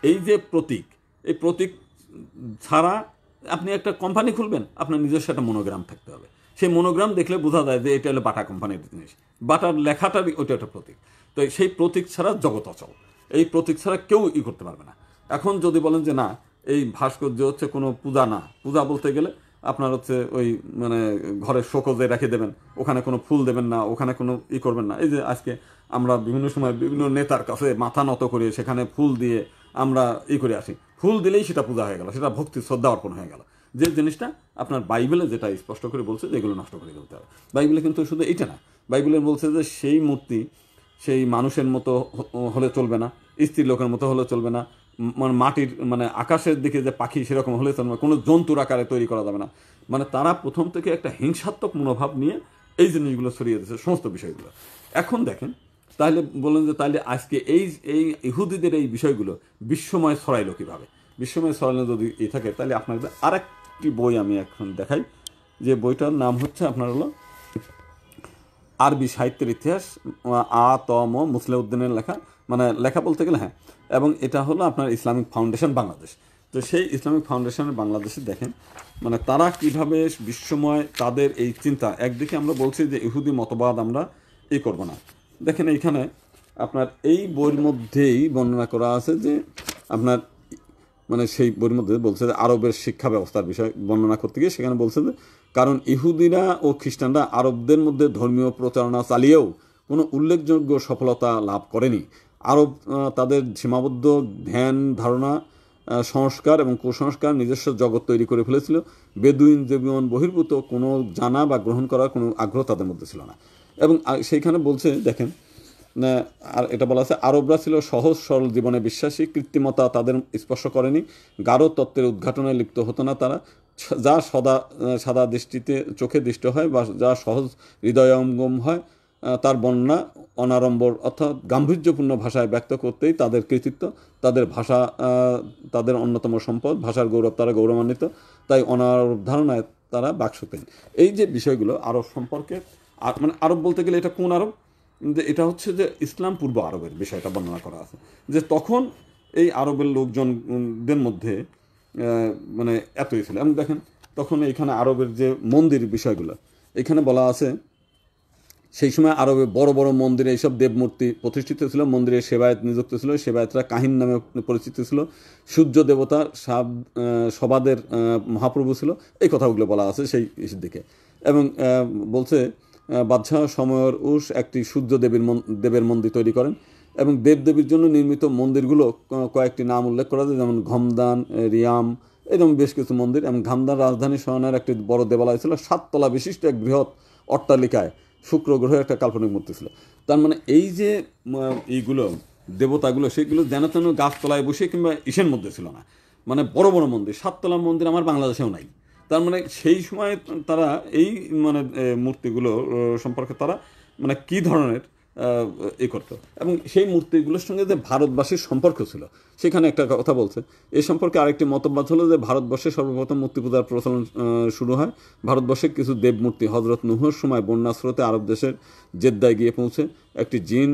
এই যে প্রতীক, এই প্রতীক ছাড়া আপনি একটা কোম্পানি খুলবেন, আপনার নিজস্ব একটা মনোগ্রাম থাকতে হবে। সেই মনোগ্রাম দেখলে বোঝা যায় যে এটা হলো বাটা কোম্পানির জিনিস, বাটার লেখাটারই ওইটা একটা প্রতীক। তো সেই প্রতীক ছাড়া জগৎ অচল, এই প্রতীক ছাড়া কেউ করতে পারবে না। এখন যদি বলেন যে না, এই ভাস্কর্য হচ্ছে কোনো পূজা না, পূজা বলতে গেলে আপনার হচ্ছে ওই ঘরের শোকজে রেখে দেবেন, ওখানে কোনো ফুল দেবেন না, ওখানে কোনো করবেন না। এই যে আজকে আমরা বিভিন্ন সময় বিভিন্ন নেতার কাছে মাথা নত করে সেখানে ফুল দিয়ে আমরা করে আসি, ফুল দিলেই সেটা পূজা হয়ে গেল, সেটা ভক্তি শ্রদ্ধা অর্পণ হয়ে গেল। যে জিনিসটা আপনার বাইবেলে যেটা স্পষ্ট করে বলছে যে এগুলো নষ্ট করে দিতে হবে। বাইবেলে কিন্তু শুধু এইটা না, বাইবেলে বলছে যে সেই মূর্তি সেই মানুষের মতো হলে চলবে না, স্ত্রী লোকের মতো হলে চলবে না, মাটির আকাশের দিকে যে পাখি সেরকম হলে চলবে না, কোনো জন্তুর আকারে তৈরি করা যাবে না। তারা প্রথম থেকে একটা হিংসাত্মক মনোভাব নিয়ে এই জিনিসগুলো ছড়িয়ে দিয়েছে, সমস্ত বিষয়গুলো। এখন দেখেন, তাহলে বলেন যে তাহলে আজকে এই ইহুদিদের এই বিষয়গুলো বিশ্বময় ছড়াইলো কীভাবে? বিশ্বময় ছড়াইলো যদি থাকে, তাহলে আপনাদের আরেকটি বই আমি এখন দেখাই, যে বইটার নাম হচ্ছে আপনার হলো আরবি সাহিত্যের ইতিহাস, মুসলিউদ্দিনের লেখা, লেখা বলতে গেলে হ্যাঁ। এবং এটা হলো আপনার ইসলামিক ফাউন্ডেশন বাংলাদেশ। তো সেই ইসলামিক ফাউন্ডেশনের বাংলাদেশে দেখেন তারা কিভাবে বিশ্বময় তাদের এই চিন্তা, একদিকে আমরা বলছি যে ইহুদি মতবাদ আমরা করব না। দেখেন এইখানে আপনার এই বইয়ের মধ্যেই বর্ণনা করা আছে যে আপনার সেই বইয়ের মধ্যে বলছে যে আরবের শিক্ষা ব্যবস্থার বিষয় বর্ণনা করতে গিয়ে সেখানে বলছে যে কারণ ইহুদিরা ও খ্রিস্টানরা আরবদের মধ্যে ধর্মীয় প্রচারণা চালিয়েও কোনো উল্লেখযোগ্য সফলতা লাভ করেনি। আরব তাদের সীমাবদ্ধ ধ্যান ধারণা, সংস্কার এবং কুসংস্কার নিজস্ব জগৎ তৈরি করে ফেলেছিল। বেদুইন জীবন বহির্ভূত কোনো জানা বা গ্রহণ করার কোনো আগ্রহ তাদের মধ্যে ছিল না। এবং সেইখানে বলছে দেখেন, আর এটা বলা আছে আরবরা ছিল সহজ সরল জীবনে বিশ্বাসী, কৃত্রিমতা তাদের স্পর্শ করেনি, গাঢ় তত্ত্বের উদ্ঘাটনে লিপ্ত হতো না তারা, যা সাদা দৃষ্টিতে চোখে দৃষ্ট হয় বা যা সহজ হৃদয়ঙ্গম হয় তার বর্ণনা অনাড়ম্বর অর্থাৎ গাম্ভীর্যপূর্ণ ভাষায় ব্যক্ত করতেই তাদের কৃতিত্ব, তাদের ভাষা তাদের অন্যতম সম্পদ, ভাষার গৌরব তারা গৌরবান্বিত, তাই অনারব ধারণায় তারা বাকশক্তি। এই যে বিষয়গুলো আরব সম্পর্কে, আরব বলতে গেলে এটা কোন আরব? যে এটা হচ্ছে যে ইসলাম পূর্ব আরবের বিষয়টা বর্ণনা করা আছে, যে তখন এই আরবের লোকজনদের মধ্যে এতই ছিল। এবং দেখেন তখন এইখানে আরবের যে মন্দির বিষয়গুলো এখানে বলা আছে, সেই সময় আরবে বড় বড় মন্দিরে এইসব দেবমূর্তি প্রতিষ্ঠিত ছিল, মন্দিরে সেবায়েত নিযুক্ত ছিল, সেবায়েতরা কাহিন নামে পরিচিত ছিল, সূর্য দেবতা সবাদের মহাপ্রভু ছিল, এই কথাগুলো বলা আছে সেই দিকে। এবং বলছে বাদশাহ সময়ের একটি সূর্য দেবের মন্দির তৈরি করেন এবং দেবদেবীর জন্য নির্মিত মন্দিরগুলো কয়েকটি নাম উল্লেখ করা যায়, যেমন ঘমদান, রিয়াম, এরকম বেশ কিছু মন্দির। এবং ঘামদান রাজধানী শহরের একটি বড় দেবালয় ছিল, 7 তলা বিশিষ্ট এক বৃহৎ অট্টালিকায় শুক্র গ্রহের একটা কাল্পনিক মূর্তি ছিল। তার এই যে এইগুলো দেবতাগুলো সেগুলো যেন তেন গাছতলায় বসে কিংবা ইসের মধ্যে ছিল না, বড় বড় মন্দির, 7 তলা মন্দির আমার বাংলাদেশেও নাই। তার সেই সময় তারা এই মূর্তিগুলো সম্পর্কে তারা কী ধরনের করতো, এবং সেই মূর্তিগুলোর সঙ্গে যে ভারতবাসীর সম্পর্ক ছিল সেখানে একটা কথা বলছে। এই সম্পর্কে আরেকটি মতবাদ হলো যে ভারতবর্ষে সর্বপ্রথম মূর্তি পূজার প্রচলন শুরু হয়। ভারতবর্ষে কিছু দেবমূর্তি হজরত নুহর সময় বন্যা স্রোতে আরব দেশের জেদ্দায় গিয়ে পৌঁছে একটি জিন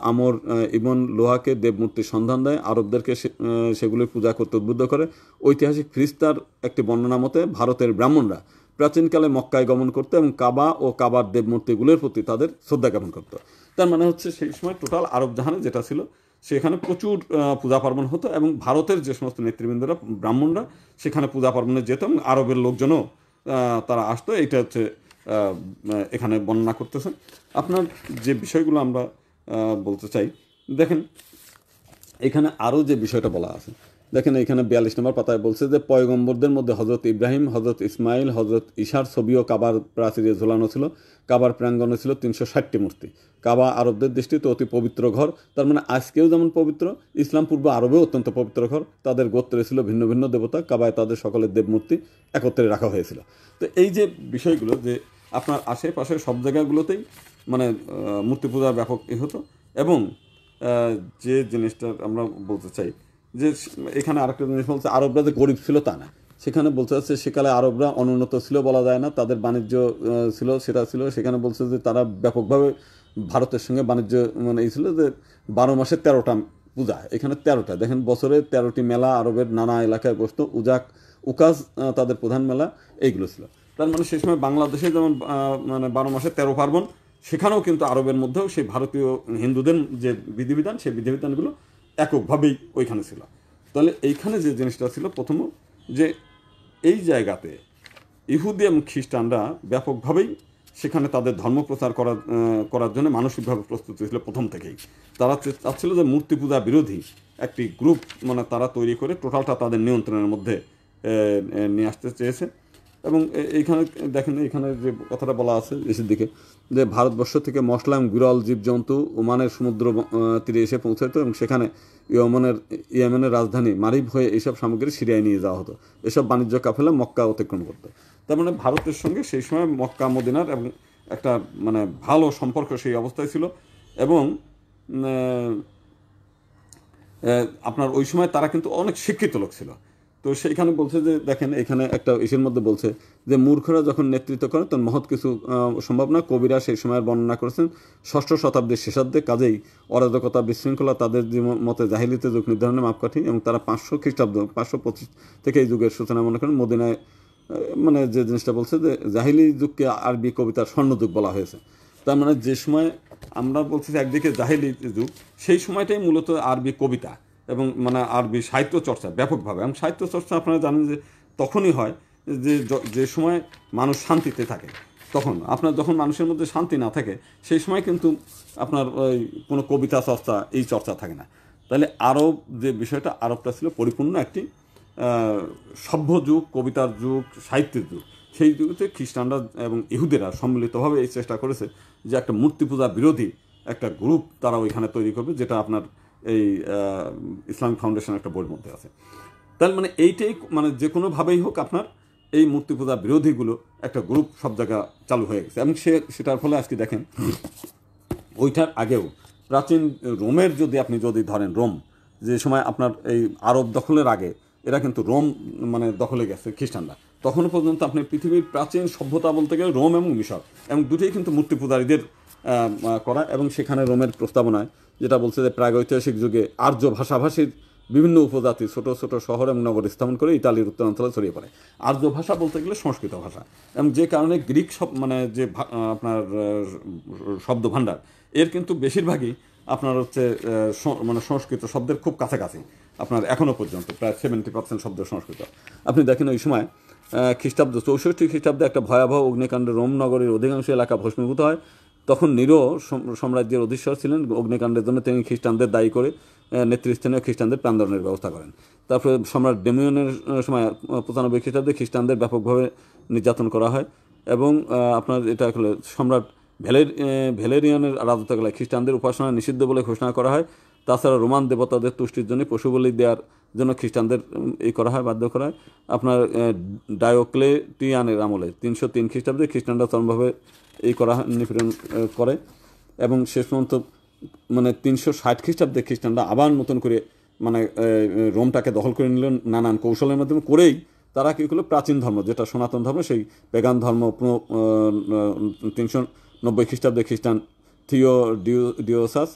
আমর ইবন লোহাকে দেবমূর্তির সন্ধান দেয়, আরবদেরকে সেগুলির পূজা করতে উদ্বুদ্ধ করে। ঐতিহাসিক ফ্রিস্তার একটি বর্ণনা মতে ভারতের ব্রাহ্মণরা প্রাচীনকালে মক্কায় গমন করতো এবং কাবা ও কাবার দেবমূর্তিগুলোর প্রতি তাদের শ্রদ্ধা জ্ঞাপন করতো। তার হচ্ছে সেই সময় টোটাল আরব জাহানে যেটা ছিল সেখানে প্রচুর পূজা পার্বণ হতো, এবং ভারতের যে সমস্ত নেতৃবৃন্দরা ব্রাহ্মণরা সেখানে পূজা পার্বণে যেত, এবং আরবের লোকজনও তারা আসতো। এইটা হচ্ছে এখানে বর্ণনা করতেছেন। আপনার যে বিষয়গুলো আমরা বলতে চাই, দেখেন এখানে আরও যে বিষয়টা বলা আছে, দেখেন এখানে 42 নম্বর পাতায় বলছে যে পয়গম্বরদের মধ্যে হজরত ইব্রাহিম, হজরত ইসমাইল, হজরত ঈশার ছবিও কাবার প্রাচীরে ঝোলানো ছিল। কাবার প্রাঙ্গণে ছিল 360টি মূর্তি। কাবা আরবদের দৃষ্টিতে অতি পবিত্র ঘর। তার মানে আজকেও যেমন পবিত্র, ইসলাম পূর্ব আরবেও অত্যন্ত পবিত্র ঘর। তাদের গোত্রে ছিল ভিন্ন ভিন্ন দেবতা। কাবায় তাদের সকলের দেবমূর্তি একত্রে রাখা হয়েছিল। তো এই যে বিষয়গুলো, যে আপনার আশেপাশে সব জায়গাগুলোতেই মানে মূর্তি পূজার ব্যাপক হতো। এবং যে জিনিসটা আমরা বলতে চাই যে এখানে আরেকটা জিনিস বলছে, আরবরা যে গরিব ছিল তা না। সেখানে বলতে চাচ্ছে সেকালে আরবরা অনুন্নত ছিল বলা যায় না, তাদের বাণিজ্য ছিল, সেটা ছিল। সেখানে বলছে যে তারা ব্যাপকভাবে ভারতের সঙ্গে বাণিজ্য মানে এই ছিল যে 12 মাসে 13টা পূজা, এখানে 13টা। দেখেন বছরে 13টি মেলা আরবের নানা এলাকায় বসতো। উকাজ তাদের প্রধান মেলা, এইগুলো ছিল। তার মানে সেই সময় বাংলাদেশে যেমন মানে 12 মাসে 13 পার্বণ, সেখানেও কিন্তু আরবের মধ্যেও সেই ভারতীয় হিন্দুদের যে বিধিবিধান, সেই বিধিবিধানগুলো এককভাবেই ওইখানে ছিল। তাহলে এইখানে যে জিনিসটা ছিল প্রথম, যে এই জায়গাতে ইহুদি এবং খ্রিস্টানরা ব্যাপকভাবেই সেখানে তাদের ধর্ম প্রচার করার জন্য মানসিকভাবে প্রস্তুত ছিল প্রথম থেকেই। তারা চাচ্ছিল যে মূর্তি পূজা বিরোধী একটি গ্রুপ মানে তারা তৈরি করে টোটালটা তাদের নিয়ন্ত্রণের মধ্যে নিয়ে আসতে চেয়েছে। এবং এইখানে দেখেন, এইখানে যে কথাটা বলা আছে এসের দিকে, যে ভারতবর্ষ থেকে মশলা এবং বিরল জীবজন্তু ওমানের সমুদ্র তীরে এসে পৌঁছাতো, এবং সেখানে ইয়েমেনের রাজধানী মারিব হয়ে এইসব সামগ্রী সিরিয়ায় নিয়ে যাওয়া হতো। এসব বাণিজ্য কাফেলা মক্কা অতিক্রম করতো। তার মানে ভারতের সঙ্গে সেই সময় মক্কা মদিনার এবং একটা মানে ভালো সম্পর্ক সেই অবস্থায় ছিল। এবং আপনার ওই সময় তারা কিন্তু অনেক শিক্ষিত লোক ছিল। তো সেইখানে বলছে যে দেখেন এখানে একটা ইসের মধ্যে বলছে যে মূর্খরা যখন নেতৃত্ব করে তখন মহৎ কিছু সম্ভব না। কবিরা সেই সময়ের বর্ণনা করেছেন 6ষ্ঠ শতাব্দীর শেষার্ধে। কাজেই অরাজকতা, বিশৃঙ্খলা তাদের মতে জাহিলিতে যুগ নির্ধারণের মাপকাঠি, এবং তারা 500 খ্রিস্টাব্দ 525 থেকে এই যুগের সূচনা মনে করেন। মদিনায় মানে যে জিনিসটা বলছে যে জাহিলি যুগকে আরবি কবিতার স্বর্ণযুগ বলা হয়েছে। তার মানে যে সময় আমরা বলছি একদিকে জাহিলি যুগ, সেই সময়টাই মূলত আরবি কবিতা এবং মানে আরবি সাহিত্য চর্চা ব্যাপকভাবে। এবং সাহিত্য চর্চা আপনারা জানেন যে তখনই হয় যে যে সময় মানুষ শান্তিতে থাকে। তখন আপনার যখন মানুষের মধ্যে শান্তি না থাকে, সেই সময় কিন্তু আপনার ওই কোনো কবিতা চর্চা এই চর্চা থাকে না। তাহলে আরব যে বিষয়টা, আরবটা ছিল পরিপূর্ণ একটি সভ্য যুগ, কবিতার যুগ, সাহিত্যের যুগ। সেই যুগতে খ্রিস্টানরা এবং ইহুদিরা সম্মিলিতভাবে এই চেষ্টা করেছে যে একটা মূর্তি পূজা বিরোধী একটা গ্রুপ তারা ওইখানে তৈরি করবে, যেটা আপনার এই ইসলামিক ফাউন্ডেশন একটা বইয়ের মধ্যে আছে। তার মানে এইটাই মানে যে কোনোভাবেই হোক আপনার এই মূর্তি পূজা বিরোধীগুলো একটা গ্রুপ সব জায়গা চালু হয়ে গেছে। এবং সেটার ফলে আজকে দেখেন ওইটার আগেও প্রাচীন রোমের যদি ধরেন, রোম যে সময় আপনার এই আরব দখলের আগে এরা কিন্তু রোম মানে দখলে গেছে খ্রিস্টানরা, তখনও পর্যন্ত আপনি পৃথিবীর প্রাচীন সভ্যতা বলতে গেলে রোম এবং মিশর, এবং দুটোই কিন্তু মূর্তি পূজারীদের করা। এবং সেখানে রোমের প্রস্তাবনায় যেটা বলছে যে প্রাগৈতিহাসিক যুগে আর্য ভাষাভাষীর বিভিন্ন উপজাতি ছোট ছোট শহর এবং নগর স্থাপন করে ইতালির উত্তরাঞ্চলে ছড়িয়ে পড়ে। আর্য ভাষা বলতে গেলে সংস্কৃত ভাষা, এবং যে কারণে গ্রিক মানে যে আপনার শব্দ ভাণ্ডার এর কিন্তু বেশিরভাগই আপনার হচ্ছে মানে সংস্কৃত শব্দের খুব কাছাকাছি। আপনার এখনও পর্যন্ত প্রায় 70% শব্দ সংস্কৃত। আপনি দেখেন ওই সময় খ্রিস্টাব্দ 64 খ্রিস্টাব্দে একটা ভয়াবহ অগ্নিকাণ্ডে রোম নগরীর অধিকাংশ এলাকা ভস্মীভূত হয়। তখন নিরো সাম্রাজ্যের অধীশ্বর ছিলেন। অগ্নিকাণ্ডের জন্য তিনি খ্রিস্টানদের দায়ী করে নেতৃস্থানীয় খ্রিস্টানদের প্রাণদণ্ডের ব্যবস্থা করেন। তারপরে সম্রাট ডেমিয়নের সময় 95 খ্রিস্টাব্দে খ্রিস্টানদের ব্যাপকভাবে নির্যাতন করা হয়। এবং আপনার এটা হলো সম্রাট ভ্যালেরিয়ানের রাজত্বকালে খ্রিস্টানদের উপাসনা নিষিদ্ধ বলে ঘোষণা করা হয়। তাছাড়া রোমান দেবতাদের তুষ্টির জন্য পশু বলি দেওয়ার জন্য খ্রিস্টানদের এই করা হয়, বাধ্য করা হয়। আপনার ডায়োক্লেটিয়ানের আমলে 303 খ্রিস্টাব্দে খ্রিস্টানরা চরমভাবে এই করা নিপীড়ন করে। এবং শেষ পর্যন্ত মানে 360 খ্রিস্টাব্দে খ্রিস্টানরা আবার নতুন করে মানে রোমটাকে দখল করে নিল নানান কৌশলের মাধ্যমে। করেই তারা কী করলো, প্রাচীন ধর্ম যেটা সনাতন ধর্ম, সেই পেগান ধর্ম 390 খ্রিস্টাব্দে খ্রিস্টান ডিওসাস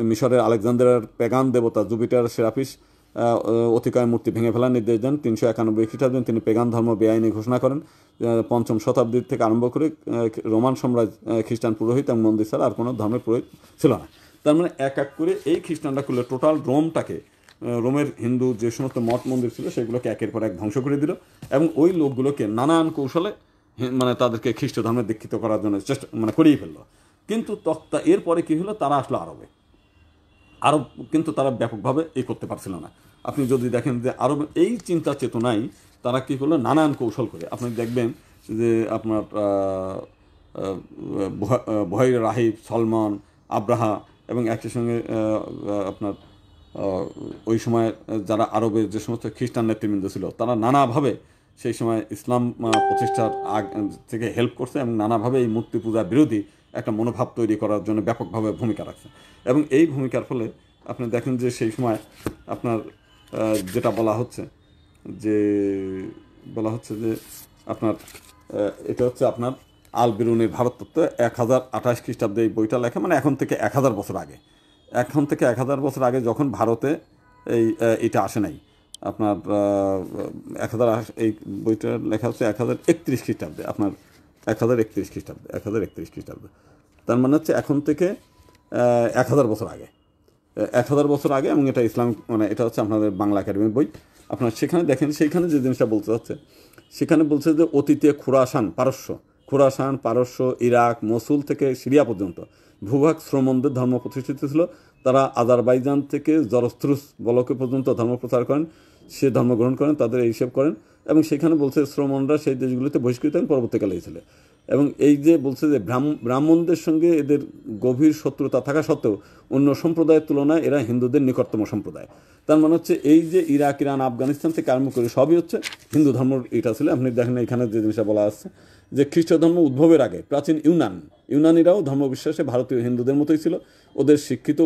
মিশরের আলেকজান্দ্রার পেগান দেবতা জুপিটার সেরাপিস অতিকায় মূর্তি ভেঙে ফেলার নির্দেশ দেন। 391 খ্রিস্টাব্দে তিনি পেগান ধর্ম বেআইনি ঘোষণা করেন। 5ম শতাব্দীর থেকে আরম্ভ করে রোমান সাম্রাজ্য খ্রিস্টান পুরোহিত এবং মন্দির ছাড়া আর কোনো ধর্মের পুরোহিত ছিল না। তার মানে এক এক করে এই খ্রিস্টানরা করলে টোটাল রোমটাকে, রোমের হিন্দু যে সমস্ত মঠ মন্দির ছিল সেগুলোকে একের পর এক ধ্বংস করে দিল এবং ওই লোকগুলোকে নানান কৌশলে মানে তাদেরকে খ্রিস্ট ধর্মে দীক্ষিত করার জন্য চেষ্টা মানে করেই ফেললো। কিন্তু এরপরে কী হলো, তারা আসলো আরবে। আরব কিন্তু তারা ব্যাপকভাবে করতে পারছিল না। আপনি যদি দেখেন যে আরব এই চিন্তা চেতনায় তারা কী করলো, নানান কৌশল করে আপনি দেখবেন যে আপনার বহির রাহিব, সলমন, আব্রাহা এবং একই সঙ্গে আপনার ওই সময় যারা আরবের যে সমস্ত খ্রিস্টান নেতৃবৃন্দ ছিল তারা নানাভাবে সেই সময় ইসলাম প্রতিষ্ঠার থেকে হেল্প করছে এবং নানাভাবে এই মূর্তি পূজা বিরোধী একটা মনোভাব তৈরি করার জন্য ব্যাপকভাবে ভূমিকা রাখছে। এবং এই ভূমিকার ফলে আপনি দেখেন যে সেই সময় আপনার যেটা বলা হচ্ছে যে আপনার এটা হচ্ছে আপনার আল বিরুনির ভারততত্ত্ব 1028 খ্রিস্টাব্দে এই বইটা লেখা, মানে এখন থেকে 1000 বছর আগে। এখন থেকে 1000 বছর আগে যখন ভারতে এটা আসে নাই আপনার 1000, এই বইটা লেখা হচ্ছে 1031 খ্রিস্টাব্দে, আপনার 1031 খ্রিস্টাব্দে। তার মানে হচ্ছে এখন থেকে 1000 বছর আগে, 1000 বছর আগে। এবং এটা ইসলামিক মানে এটা হচ্ছে আপনাদের বাংলা একাডেমির বই। আপনার সেখানে দেখেন, সেইখানে যে জিনিসটা বলতে হচ্ছে, সেখানে বলছে যে অতীতে খোরাসান, পারস্য, ইরাক, মসুল থেকে সিরিয়া পর্যন্ত ভূভাগ শ্রমণদের ধর্ম প্রতিষ্ঠিত ছিল। তারা আজারবাইজান থেকে জরস্ত্রুস বলকে পর্যন্ত ধর্ম প্রচার করেন, সে ধর্ম গ্রহণ করেন, তাদের এই হিসেব করেন। এবং সেখানে বলছে শ্রমণরা সেই দেশগুলিতে বহিষ্কৃত এবং পরবর্তীকালে ছিল। এবং এই যে বলছে যে ব্রাহ্মণদের সঙ্গে এদের গভীর শত্রুতা থাকা সত্ত্বেও অন্য সম্প্রদায়ের তুলনায় এরা হিন্দুদের নিকটতম সম্প্রদায়। তার মানে হচ্ছে এই যে ইরাক, ইরান, আফগানিস্তান থেকে আরম্ভ করে সবই হচ্ছে হিন্দু ধর্ম এটা ছিল। আপনি দেখেন এখানে যে জিনিসটা বলা আসছে যে খ্রিস্ট ধর্ম উদ্ভবের আগে প্রাচীন ইউনানিরাও ধর্মবিশ্বাসে ভারতীয় হিন্দুদের মতোই ছিল। ওদের শিক্ষিত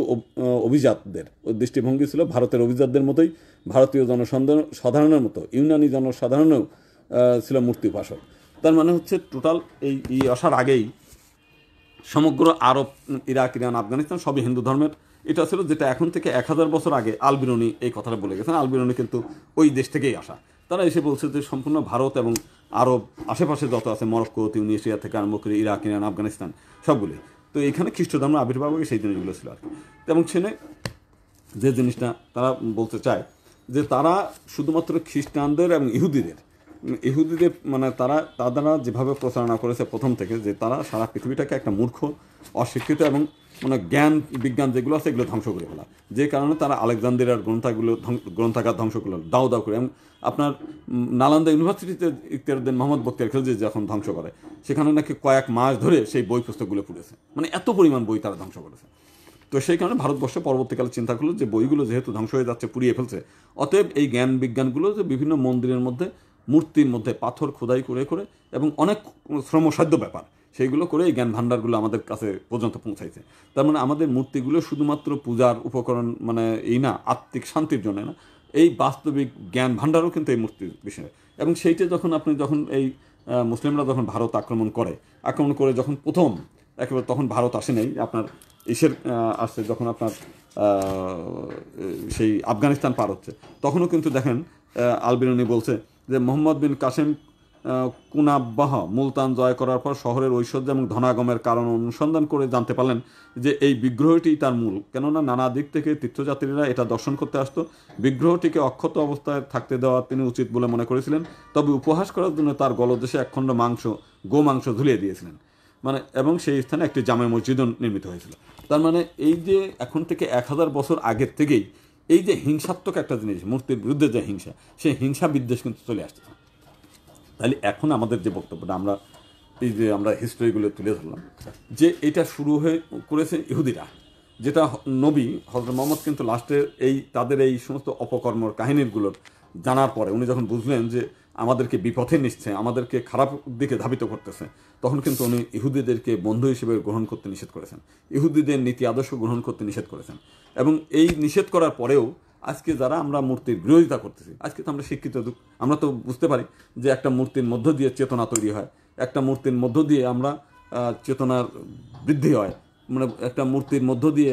অভিজাতদের দৃষ্টিভঙ্গি ছিল ভারতের অভিজাতদের মতোই। ভারতীয় জনসাধারণের মতো ইউনানি জনসাধারণেও ছিল মূর্তি উপাসক। তার মানে হচ্ছে টোটাল এই আসার আগেই সমগ্র আরব, ইরাক, ইরান, আফগানিস্তান সবই হিন্দু ধর্মের এটা ছিল, যেটা এখন থেকে 1000 বছর আগে আল বিরুনি এই কথাটা বলে গেছেন। আল বিরুনি কিন্তু ওই দেশ থেকেই আসা। তারা এসে বলছে যে সম্পূর্ণ ভারত এবং আরব আশেপাশে যত আছে, মরক্কো, তিউনিসিয়া থেকে আরম্ভ করে ইরাক, ইরান, আফগানিস্তান সবগুলি, তো এখানে খ্রিস্ট ধর্ম আবির্ভাব সেই জিনিসগুলো ছিল আর কি। এবং সেখানে যে জিনিসটা তারা বলতে চায় যে তারা শুধুমাত্র খ্রিস্টানদের এবং ইহুদিদের মানে তারা যেভাবে প্রচারণা করেছে প্রথম থেকে, যে তারা সারা পৃথিবীটাকে একটা মূর্খ, অশিক্ষিত এবং মানে জ্ঞান বিজ্ঞান যেগুলো আছে এগুলো ধ্বংস করে ফেলা, যে কারণে তারা আলেকজান্দ্রিয়ার গ্রন্থাগার ধ্বংস করলো দাও করে। এবং আপনার নালন্দা ইউনিভার্সিটিতে ইখতিয়ারউদ্দিন মোহাম্মদ বখতিয়ার খিলজি যখন ধ্বংস করে, সেখানে নাকি কয়েক মাস ধরে সেই বই পুস্তকগুলো পুড়েছে, মানে এত পরিমাণ বই তারা ধ্বংস করেছে। তো সেই কারণে ভারতবর্ষ পরবর্তীকালে চিন্তা করলো যে বইগুলো যেহেতু ধ্বংস হয়ে যাচ্ছে, পুড়িয়ে ফেলছে, অতএব এই জ্ঞান বিজ্ঞানগুলো যে বিভিন্ন মন্দিরের মধ্যে, মূর্তির মধ্যে পাথর খোদাই করে এবং অনেক শ্রমসাধ্য ব্যাপার সেইগুলো করে এই জ্ঞান ভাণ্ডারগুলো আমাদের কাছে পর্যন্ত পৌঁছাইছে। তার মানে আমাদের মূর্তিগুলো শুধুমাত্র পূজার উপকরণ মানে এই না, আত্মিক শান্তির জন্য না, এই বাস্তবিক জ্ঞান ভাণ্ডারও কিন্তু এই মূর্তির বিষয়। এবং সেইটা যখন এই মুসলিমরা যখন ভারত আক্রমণ করে যখন প্রথম একেবারে, তখন ভারত আসে নাই, আপনার আসছে যখন আপনার সেই আফগানিস্তান পার হচ্ছে, তখনও কিন্তু দেখেন আল বিরুনি বলছে যে মোহাম্মদ বিন কাসেম কুনাব্বাহ মুলতান জয় করার পর শহরের ঐশ্বর্য এবং ধনাগমের কারণ অনুসন্ধান করে জানতে পারলেন যে এই বিগ্রহটি তার মূল, কেননা নানা দিক থেকে তীর্থযাত্রীরা এটা দর্শন করতে আসতো। বিগ্রহটিকে অক্ষত অবস্থায় থাকতে দেওয়া তিনি উচিত বলে মনে করেছিলেন, তবে উপহাস করার জন্য তার গলদেশে একখণ্ড গোমাংস ঝুলিয়ে দিয়েছিলেন, মানে এবং সেই স্থানে একটি জামে মসজিদও নির্মিত হয়েছিল। তার মানে এই যে এখন থেকে 1000 বছর আগের থেকেই এই যে হিংসাত্মক একটা জিনিস, মূর্তির বিরুদ্ধে যে হিংসা, সেই হিংসা বিদ্বেষ কিন্তু চলে আসছে। তাহলে এখন আমাদের যে বক্তব্যটা আমরা হিস্ট্রিগুলো তুলে ধরলাম, যে এটা শুরু করেছে ইহুদিরা, যেটা নবী হযরত মুহাম্মদ কিন্তু লাস্টে তাদের এই সমস্ত অপকর্মর কাহিনীগুলোর জানার পরে উনি যখন বুঝলেন যে আমাদেরকে বিপথে নিচ্ছে, আমাদেরকে খারাপ দিকে ধাবিত করতেছে, তখন কিন্তু উনি ইহুদিদেরকে বন্ধু হিসেবে গ্রহণ করতে নিষেধ করেছেন, ইহুদিদের নীতি আদর্শ গ্রহণ করতে নিষেধ করেছেন। এবং এই নিষেধ করার পরেও আজকে যারা আমরা মূর্তির বিরোধিতা করতেছি, আজকে তো আমরা শিক্ষিত, আমরা তো বুঝতে পারি যে একটা মূর্তির মধ্য দিয়ে চেতনা তৈরি হয়, একটা মূর্তির মধ্য দিয়ে আমরা চেতনার বৃদ্ধি হয়, মানে একটা মূর্তির মধ্য দিয়ে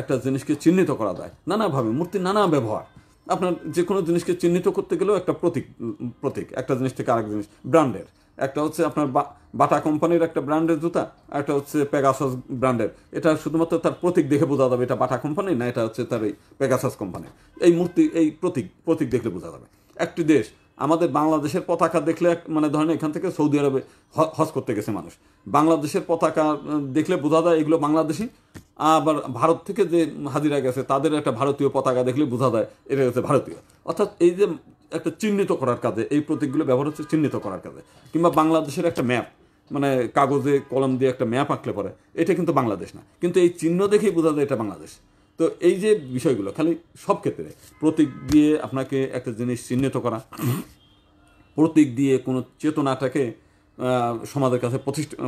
একটা জিনিসকে চিহ্নিত করা যায় নানাভাবে। মূর্তির নানা ব্যবহার, আপনার যে কোনো জিনিসকে চিহ্নিত করতে গেলেও একটা প্রতীক, একটা জিনিস থেকে আরেক জিনিস, ব্র্যান্ডের একটা হচ্ছে আপনার বাটা কোম্পানির একটা ব্র্যান্ডের জুতা, একটা হচ্ছে পেগাসাস ব্র্যান্ডের। এটা শুধুমাত্র তার প্রতীক দেখে বোঝা যাবে এটা বাটা কোম্পানি না এটা হচ্ছে তার এই পেগাসাস কোম্পানি। এই মূর্তি, এই প্রতীক দেখলে বোঝা যাবে। একটি দেশ, আমাদের বাংলাদেশের পতাকা দেখলে মানে ধরেন এখান থেকে সৌদি আরবে হজ করতে গেছে মানুষ, বাংলাদেশের পতাকা দেখলে বোঝা যায় এগুলো বাংলাদেশি। আবার ভারত থেকে যে হাজিরা গেছে তাদের একটা ভারতীয় পতাকা দেখলে বোঝা যায় এটা হচ্ছে ভারতীয়। অর্থাৎ এই যে একটা চিহ্নিত করার কাজে এই প্রতীকগুলো ব্যবহার হচ্ছে, চিহ্নিত করার কাজে। কিংবা বাংলাদেশের একটা ম্যাপ, মানে কাগজে কলম দিয়ে একটা ম্যাপ আঁকলে পরে এটা কিন্তু বাংলাদেশ না, কিন্তু এই চিহ্ন দেখেই বোঝা যায় এটা বাংলাদেশ। তো এই যে বিষয়গুলো খালি সব ক্ষেত্রে প্রতীক দিয়ে আপনাকে একটা জিনিস চিহ্নিত করা, প্রতীক দিয়ে কোনো চেতনাটাকে সমাজের কাছে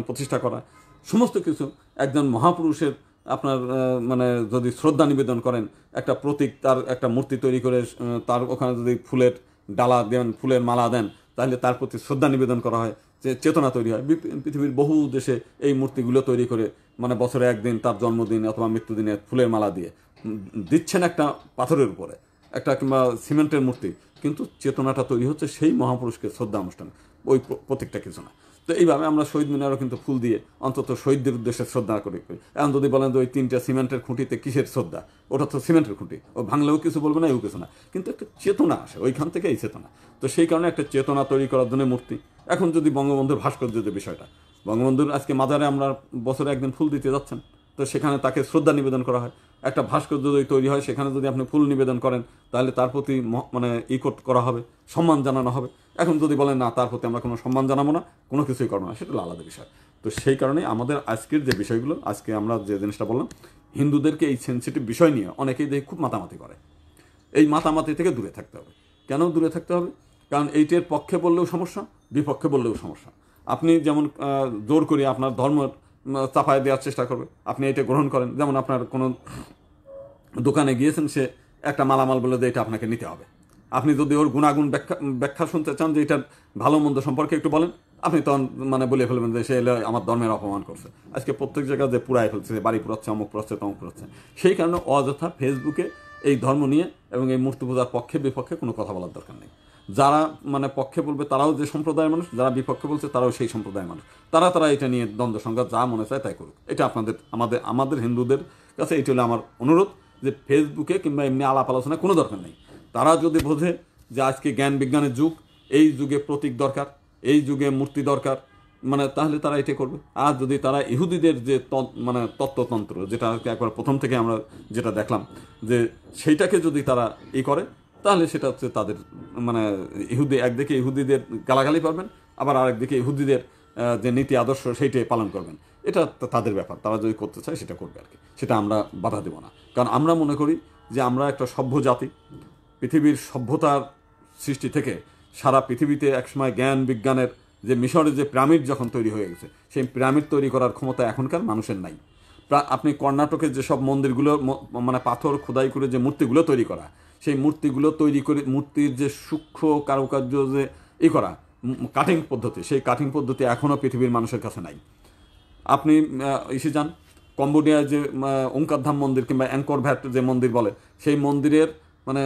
প্রতিষ্ঠা করা, সমস্ত কিছু একজন মহাপুরুষের আপনার মানে যদি শ্রদ্ধা নিবেদন করেন, একটা প্রতীক তার একটা মূর্তি তৈরি করে তার ওখানে যদি ফুলের ডালা দেন, ফুলের মালা দেন, তাহলে তার প্রতি শ্রদ্ধা নিবেদন করা হয়, যে চেতনা তৈরি হয়। পৃথিবীর বহু দেশে এই মূর্তিগুলো তৈরি করে মানে বছরে একদিন তার জন্মদিন অথবা মৃত্যুদিনে ফুলের মালা দিয়ে দিচ্ছেন একটা পাথরের উপরে, একটা কিংবা সিমেন্টের মূর্তি, কিন্তু চেতনাটা তৈরি হচ্ছে সেই মহাপুরুষকে শ্রদ্ধা অনুষ্ঠান, ওই প্রতীকটা কিছু না। তো এইভাবে আমরা শহীদ মিনারও কিন্তু ফুল দিয়ে অন্তত শহীদদের উদ্দেশ্যে শ্রদ্ধা করি। এখন যদি বলেন যে ওই 3টা সিমেন্টের খুঁটিতে কিসের শ্রদ্ধা, ওটা তো সিমেন্টের খুঁটি, ও ভাঙলেও কিছু বলবে না, এও কিছু না, কিন্তু একটা চেতনা আসে ওইখান থেকে, এই চেতনা। তো সেই কারণে একটা চেতনা তৈরি করার জন্য মূর্তি। এখন যদি বঙ্গবন্ধুর ভাস্কর্য যে বিষয়টা, বঙ্গবন্ধুর আজকে মাজারে আমরা বছরে একদিন ফুল দিতে যাচ্ছেন, তো সেখানে তাকে শ্রদ্ধা নিবেদন করা হয়। একটা ভাস্কর্য যদি তৈরি হয় সেখানে যদি আপনি ফুল নিবেদন করেন তাহলে তার প্রতি মানে করা হবে, সম্মান জানানো হবে। এখন যদি বলেন না তার প্রতি আমরা কোনো সম্মান জানাবো না, কোনো কিছুই করবো না, সেটা হলো আলাদা বিষয়। তো সেই কারণে আমাদের আজকের যে বিষয়গুলো, আজকে আমরা যে জিনিসটা বললাম, হিন্দুদেরকে এই সেন্সিটিভ বিষয় নিয়ে অনেকেই দেখে খুব মাতামাতি করে। এই মাতামাতি থেকে দূরে থাকতে হবে। কেন দূরে থাকতে হবে? কারণ এইটার পক্ষে বললেও সমস্যা, বিপক্ষে বললেও সমস্যা। আপনি যেমন জোর করে আপনার ধর্ম চাপায় দেওয়ার চেষ্টা করবে, আপনি এটা গ্রহণ করেন। যেমন আপনার কোনো দোকানে গিয়েছেন, সে একটা মালামাল বলে যে এটা আপনাকে নিতে হবে। আপনি যদি ওর গুণাগুণ ব্যাখ্যা শুনতে চান যে এটার ভালো মন্দ সম্পর্কে একটু বলেন, আপনি তখন মানে বলে ফেলবেন যে সে এলে আমার ধর্মের অপমান করছে। আজকে প্রত্যেক জায়গায় যে পুরাই ফেলছে, বাড়ি পুরাচ্ছে, অমুক পুরাচ্ছে, তমুক পুরাচ্ছে। সেই কারণে অযথা ফেসবুকে এই ধর্ম নিয়ে এবং এই মূর্তি পূজার পক্ষে বিপক্ষে কোনো কথা বলার দরকার নেই। যারা মানে পক্ষে বলবে তারাও যে সম্প্রদায়ের মানুষ, যারা বিপক্ষে বলছে তারাও সেই সম্প্রদায়ের মানুষ। তারা এটা নিয়ে দ্বন্দ্ব সংঘাত যা মনে চায় তাই করুক। এটা আমাদের হিন্দুদের কাছে এটা হলো আমার অনুরোধ, যে ফেসবুকে কিংবা এমনি আলাপ আলোচনা কোনো দরকার নেই। তারা যদি বোঝে যে আজকে জ্ঞান বিজ্ঞানের যুগ, এই যুগে প্রতীক দরকার, এই যুগে মূর্তি দরকার, মানে তাহলে তারা এটা করবে। আর যদি তারা ইহুদিদের যে মানে তত্ত্বতন্ত্র, যেটা একবার প্রথম থেকে আমরা যেটা দেখলাম, যে সেইটাকে যদি তারা করে, তাহলে সেটা হচ্ছে তাদের মানে একদিকে ইহুদিদের গালাগালি পাবেন, আবার আরেকদিকে ইহুদিদের যে নীতি আদর্শ সেইটাই পালন করবেন। এটা তাদের ব্যাপার, তারা যদি করতে চায় সেটা করবে আর কি, সেটা আমরা বাধা দেব না। কারণ আমরা মনে করি যে আমরা একটা সভ্য জাতি। পৃথিবীর সভ্যতার সৃষ্টি থেকে সারা পৃথিবীতে একসময় জ্ঞান বিজ্ঞানের যে মিশরে যে পিরামিড যখন তৈরি হয়ে গেছে, সেই পিরামিড তৈরি করার ক্ষমতা এখনকার মানুষের নাই। আপনি কর্ণাটকের যেসব মন্দিরগুলো মানে পাথর খোদাই করে যে মূর্তিগুলো তৈরি করা, সেই মূর্তিগুলো তৈরি করে মূর্তির যে সূক্ষ্ম কারুকার্য যে করা কাটিং পদ্ধতি, সেই কাটিং পদ্ধতি এখনও পৃথিবীর মানুষের কাছে নাই। আপনি এসে যান কম্বোডিয়ায় যে ওঙ্কারধাম মন্দির কিংবা অ্যাঙ্কর ভ্যাট যে মন্দির বলে, সেই মন্দিরের মানে